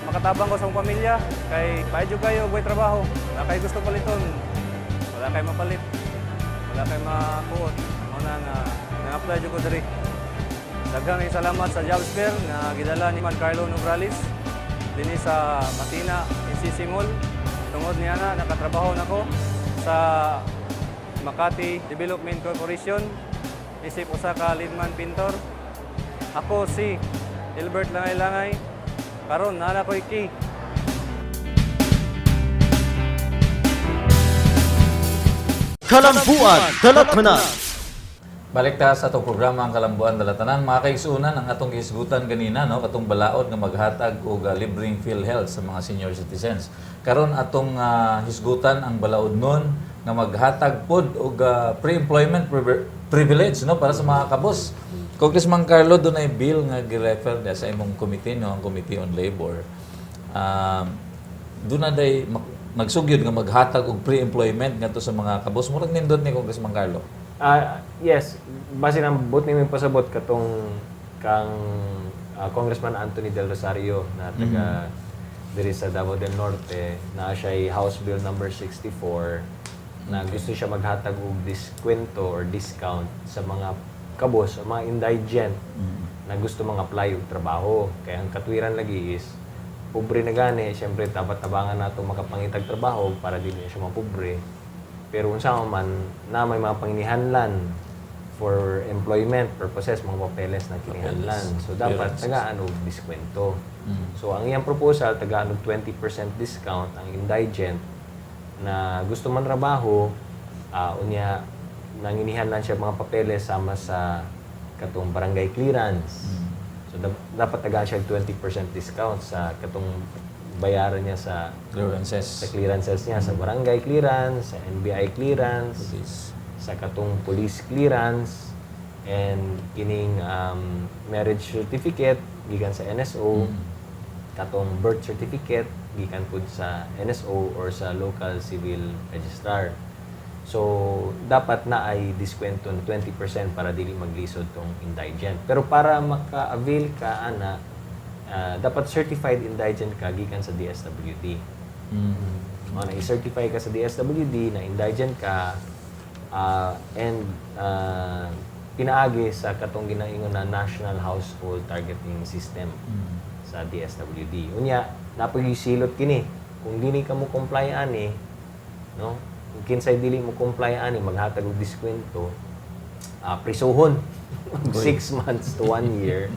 makatabang ko sa akong pamilya kay paedyo kayo og trabaho. Wala kay gusto paliton. Wala kay mapalit. Wala kay makuot. Una nga na-apply jud ko diri. Daghang salamat sa job fair nga gidala ni Man Carlo Nograles dinhi sa Matina NCC Mall. Tungod niya na nakatrabaho nako sa Makati Development Corporation isip usa ka lineman pintor. Ako si Albert Langay-Langay karon naa ko'y K. Kalambuan Dalatana. Balik ta sa atong programa ang Kalambuan Dalatanan. Mga kaigsuunan ang atong gihisgutan kanina, no, katong balaod nga maghatag og libreng PhilHealth sa mga senior citizens. Karon atong hisgutan ang balaod nun nga maghatag pod og pre-employment privilege, no, para sa mga kabos. Congressman Carlo, doon ay bill nga gi-refer sa imong committee, no, ang Committee on Labor. Doon na day nagsugyod nga maghatag og pre-employment ngadto sa mga kabos. Murag nindot ni Congressman Carlo. Yes, base ng buot ni pasabot katong kang Congressman Anthony Del Rosario na taga diri sa Davao del Norte na siya ay House Bill number 64 na gusto siya maghatag og diskwento or discount sa mga kabos o mga indigent na gusto mag-apply og trabaho. Kaya ang katwiran lagi is pobre na gani, syempre dapat tabangan nato makapangitag trabaho para dili siya mapobre. Pero unsa man na may mga panginihanlan for employment purposes, mga papeles na kinihanlan. So dapat tagaan og diskwento. So ang iyang proposal tagaan og 20% discount ang indigent na gusto man trabaho, unya nanginihanlan siya mga papeles sama sa katong barangay clearance. So dapat tagaan siya 20% discount sa katong bayaran niya sa clearances niya, sa barangay clearance, sa NBI clearance, sa katong police clearance, and kining marriage certificate gikan sa NSO, katong birth certificate gikan pud sa NSO or sa local civil registrar. So dapat na ay diskwento ng 20% para dili maglisod tong indigent. Pero para maka-avail ka ana, dapat certified indigent ka gikan sa DSWD. Na i-certify ka sa DSWD na indigent ka and pinaagi sa katong ginaingon na National Household Targeting System sa DSWD. Unya, napagisilot kini. Kung dili ka mo comply ani, no? Kung kinsay dili mo comply ani maghatag og diskwento, prisuhon. 6 months to 1 year,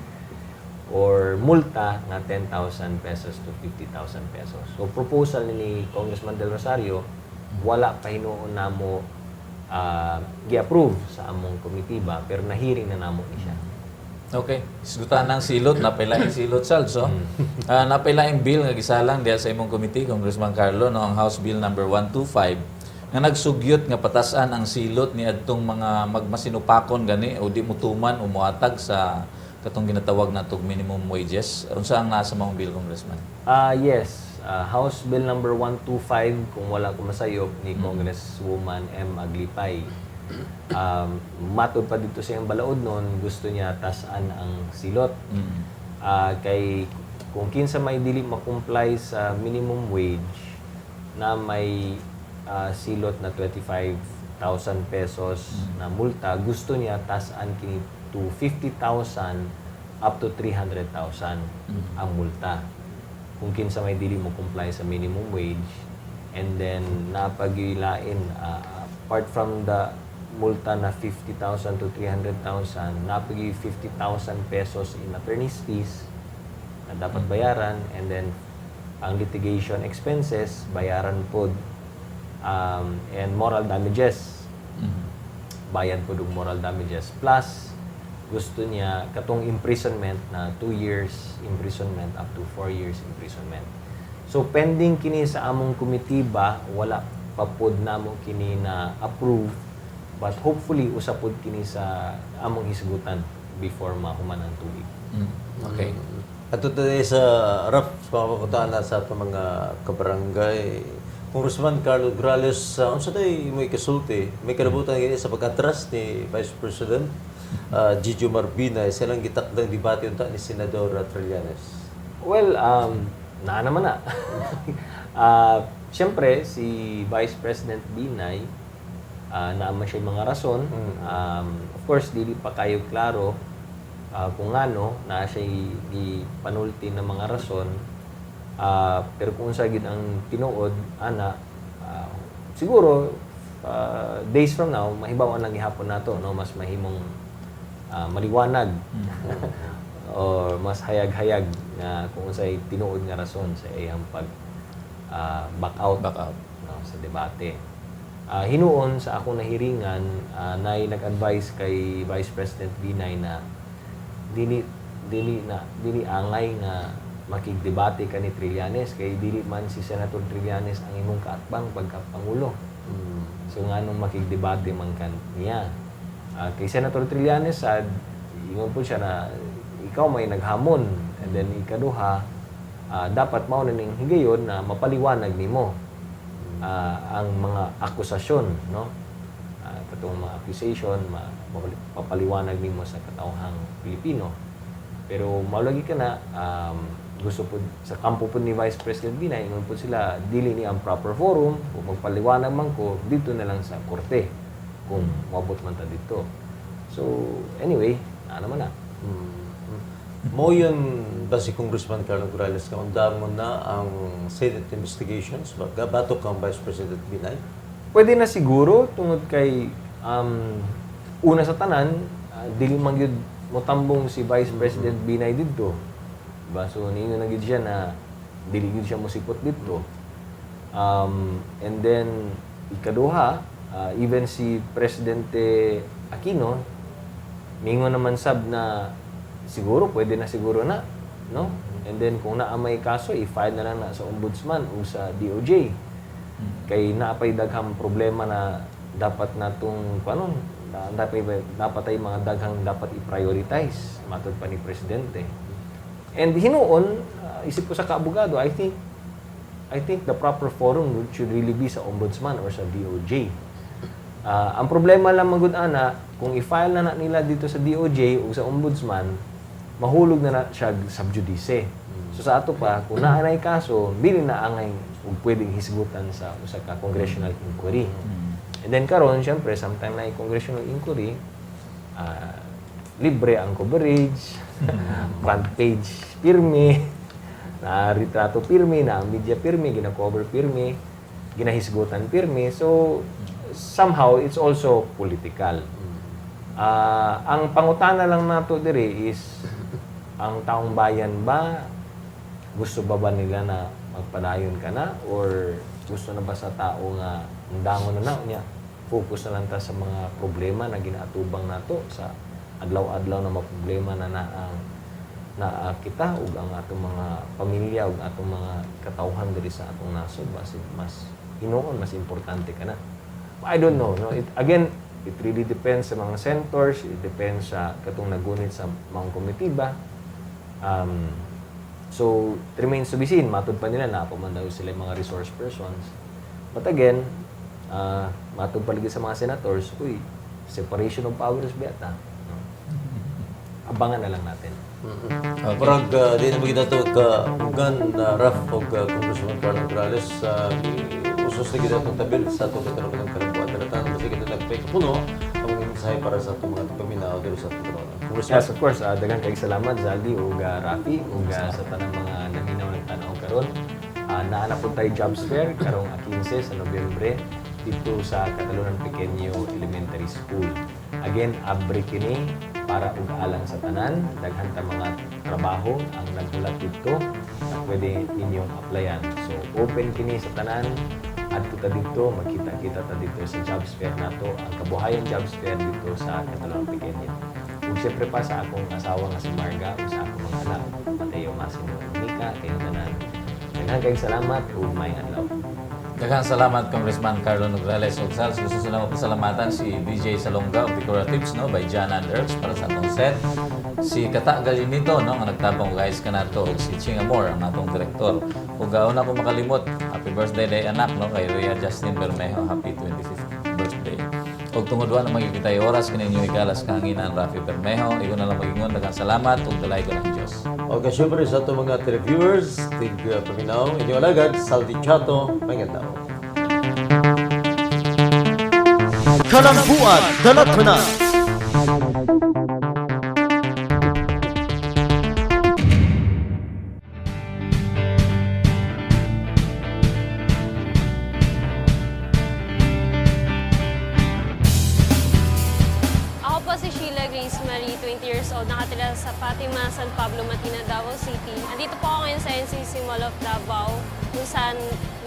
or multa nga 10,000 pesos to 50,000 pesos. So proposal ni Congressman Del Rosario, wala pa hinuon namo gi-approve sa among komitiba, pero nahiring na namo ni siya. Okay. Isgutan ng silot, napailaing silot, Salso. Napailaing bill nga gisalang diya sa imong committee, Congressman Carlo, no, ang House Bill number 125, nga nagsugyot nga patasan ang silot ni adtong mga magmasinupakon gani o di mutuman o muatag sa katong ginatawag natong minimum wages. Unsa ang nasa mong bill, Congressman? Yes. House Bill number 125, kung wala ko masayop, ni Congresswoman M. Aglipay. Matod pa dito sa iyang balaod noon, gusto niya tasan ang silot. Kay kung kinsa may dili makomply sa minimum wage na may silot na 25,000 pesos na multa, gusto niya tasan kini to 50,000 up to 300,000 ang multa. Kung kinsa may dili mo comply sa minimum wage, and then napagilain apart from the multa na 50,000 to 300,000, napagi 50,000 pesos in attorney's fees na dapat bayaran, and then ang litigation expenses bayaran pod, and moral damages. Bayad po ng moral damages. Plus, gusto niya katong imprisonment na 2 years imprisonment up to 4 years imprisonment. So, pending kini sa among komitiba, wala pa pod namo kini na approve, but hopefully usapod kini sa among hisgutan before mahuman ang tuig. Okay. At today sa RAF, pamapakutaan na sa itong mga kabarangay, Congressman Carlo Grales, unsa tay mo ikasulti? May kanabutan gini sa pagka-trust ni Vice President Gigi Marbina, silang gitakdang debate unta ni Senador Trillanes. Well, na naman na. Siyempre, si Vice President Binay, naman siya mga rason. Of course, dili pa kayo klaro kung ano, na siya ipanulti ng mga rason. Pero kung sa gid ang tinuod, siguro, days from now, mahibawan lang gihapon nato, no? Mas mahimong maliwanag o mas hayag-hayag na kung sa'y tinuod nga rason sa iyang pag back out no, sa debate. Hinuon sa akong nahiringan, nay nag-advise kay Vice President Binay na dili angay na makigdebate ka ni Trillanes, kay dili man si Senator Trillanes ang imong kaatbang pagkapangulo. So nga nung makigdebate man kan niya. Kay Senator Trillanes, ingon po siya na ikaw may naghamon, and then ikaduha, dapat mao na ning higayon na mapaliwanag nimo ang mga akusasyon, no? Katong mga accusation, mapaliwanag nimo sa katawhang Pilipino. Pero maulagi ka na, gusto po sa kampo po ni Vice President Binay, ingon po sila, dili ni ang proper forum, kung magpaliwanag man ko, dito na lang sa korte, kung mabot man ta dito. So, anyway, naman na. Mo yun ba si Congressman Carlo Grales, kaundang mo na ang Senate investigations, batok kang Vice President Binay? Pwede na siguro, tungod kay, una sa tanan, dili man gyud motambong si Vice President Binay dito. Diba? So, niingon na gyud siya na dili gyud siya musipot dito. And then, ikaduha, even si Presidente Aquino, mingon naman sab na siguro, pwede na siguro na, no? And then, kung naamay kaso, i-file na lang na sa Ombudsman o sa DOJ. Kay naapay daghang problema na dapat natong, dapat ay mga daghang dapat i-prioritize, matod pa ni Presidente. And hinuon, isip ko sa kaabogado, I think the proper forum should really be sa Ombudsman or sa DOJ. Ang problema lang magud-ana, kung i-file na nila dito sa DOJ o sa Ombudsman, mahulog na siya sub judice. So sa ato pa, kung naanay kaso, bili na angay ug pwedeng hisgutan sa usa ka congressional inquiry. And then karon, syempre, sometime na congressional inquiry, libre ang coverage, front page pirmi, na retrato pirmi, na media pirmi, gina-cover pirmi, ginahisgutan pirmi. So, somehow, it's also political. Ang pangutana lang nato diri is ang taong bayan ba gusto ba nila na magpadayon ka na or gusto na ba sa tao nga dangon na niya focus na lang ta sa mga problema na ginaatubang nato sa adlaw-adlaw na mga problema na kita ug ang atong mga pamilya ug atong mga katawhan diri sa atong nasod basin mas hinuon mas importante ka na. I don't know, no? Again, it really depends sa mga senators, it depends sa katong nagunit sa mga komitiba. So, it remains to be seen. Matod pa nila na pumandaw sila yung mga resource persons. But again, matod palagi sa mga senators, separation of powers biyata. No? Abangan na lang natin. Parang di na magiging ito ka-ugan na rough o Congressman Carlo Nograles usos na kita itong tabil sa itong katarapin ng karampuan. Talatan na masig ito nagpay kapuno ang mensahe para sa itong mga paminaw dito sa itong Congressman. Yes, of course. Daghang kayong salamat, Zaldi o Rafi o sa tanang mga naminaw ng tanaw karon. Naanap po tayo jobs fair karong 15 sa Nobyembre dito sa Catalunan Pequeño Elementary School. Again, abre kini para ug alang sa tanan, daghan ta mga trabaho ang naghulat dito na pwede ninyong applyan. So, open kini sa tanan at ta dito, magkita-kita ta dito sa jobs fair nato, ang kabuhayan jobs fair dito sa Catalunan Pequeño. Ug siyempre pa sa akong asawa nga si Marga ug sa akong mga anak, Mateo Masimo ug Mika, kayong tanan. Daghang kayong salamat ug may adlaw. Daghang salamat Congressman Carlo Nograles ug Sals. Gusto sila mapasalamatan si DJ Salonga of Decoratives by John and Earls para sa atong set. Si Kata Galinito nga nagtabang og ayos kanato ug si Ching Amor ang atong direktor. Ug gaon ako makalimot, happy birthday day anak kay Rhea Justin Bermejo, happy 25th birthday. Ug tungod wa na magkitay oras kininyo ikalas kahanginan Rafi Bermejo, igo na lang magingon daghang salamat ug dalay ko ng Dios. Okay, syempre sa itong mga televiewers, paminaw, inyong alagad, Saldi Chato, magandang. Kalambuan Dalatana. Ako po si Sheila Grace Marie, 20 years old, nakatira sa Fatima, San Pablo, Matina, Davao City. Andito po ako ngayon sa NCC Mall of Davao, kung saan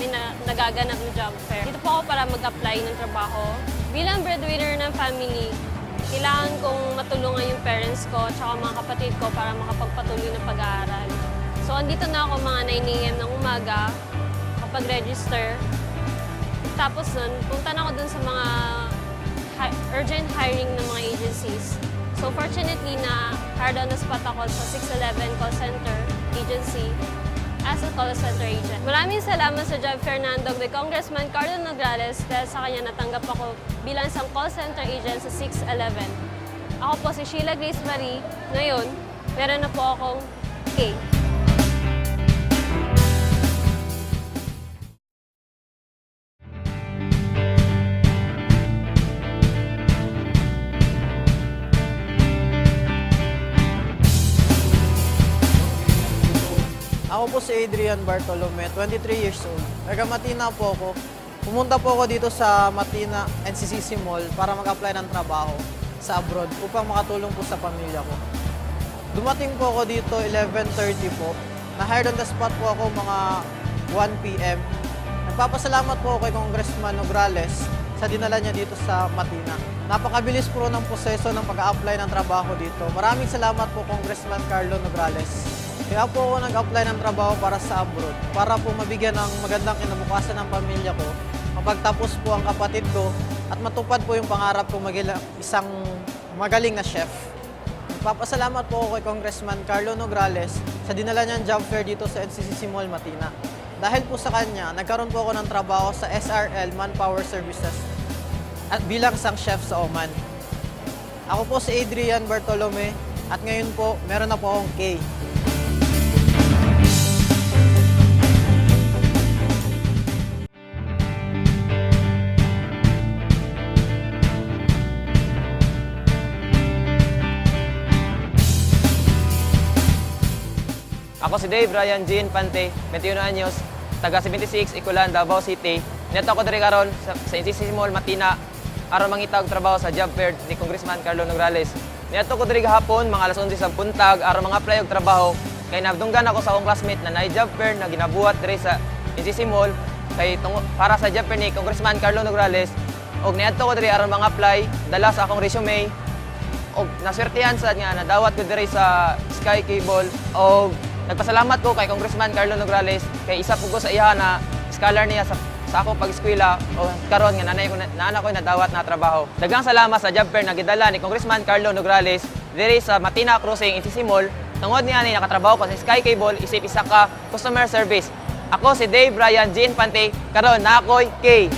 may nagaganap na job fair. Dito po ako para mag-apply ng trabaho. Bilang breadwinner ng family, kailangan kong matulungan yung parents ko at mga kapatid ko para makapagpatuloy ng pag-aaral. So, andito na ako mga 9 a.m. ng umaga, kapag register. Tapos nun, punta na ako dun sa mga urgent hiring ng mga agencies. So fortunately na hard on the spot ako sa 611 call center agency as a call center agent. Maraming salamat sa job fair na handog ni Congressman Carlo Nograles dahil sa kanya natanggap ako bilang isang call center agent sa 611. Ako po si Sheila Grace Marie. Ngayon, meron na po akong K. Ako po si Adrian Bartolome, 23 years old. Taga Matina po ako. Pumunta po ako dito sa Matina NCCC Mall para mag-apply ng trabaho sa abroad upang makatulong po sa pamilya ko. Dumating po ako dito 11:30 po. Na-hired on the spot po ako mga 1 p.m. Nagpapasalamat po ako kay Congressman Nograles sa dinala niya dito sa Matina. Napakabilis po ng proseso ng pag-a-apply ng trabaho dito. Maraming salamat po Congressman Carlo Nograles. Kaya po ako nag-apply ng trabaho para sa abroad, para po mabigyan ng magandang kinabukasan ng pamilya ko, mapagtapos po ang kapatid ko, at matupad po yung pangarap ko isang magaling na chef. Nagpapasalamat po ako kay Congressman Carlo Nograles sa dinala niyang job fair dito sa NCCC Mall, Matina. Dahil po sa kanya, nagkaroon po ako ng trabaho sa SRL Manpower Services at bilang isang chef sa Oman. Ako po si Adrian Bartolome at ngayon po, meron na po akong K. Ako si Dave Ryan Jean Pante, 21 anyos, taga 76, Ikulan, Davao City. Neto ako diri karon sa NCCC Mall, Matina aron mangita og trabaho sa job fair ni Congressman Carlo Nograles. Niadto ko diri gahapon mga alas 11 sa buntag aron mga-apply og trabaho kay nabdunggan ako sa akong classmate na nay job fair na ginabuhat diri sa NCC Mall kay para sa job fair ni Congressman Carlo Nograles. Og niadto ko diri aron mga-apply, dala sa akong resume. Og naswertihan sad nga nadawat ko diri sa Sky Cable og nagpasalamat ko kay Congressman Carlo Nograles kay isa po ko sa iya na scholar niya sa ako pag-eskwela o karon nga nana ko nadawat na trabaho. Daghang salamat sa job fair na gidala ni Congressman Carlo Nograles diri sa Matina Crossing NCC Mall. Tungod niya ni nakatrabaho ko sa Sky Cable isip isa ka customer service. Ako si Dave Brian Jean Pante karon na ako'y K.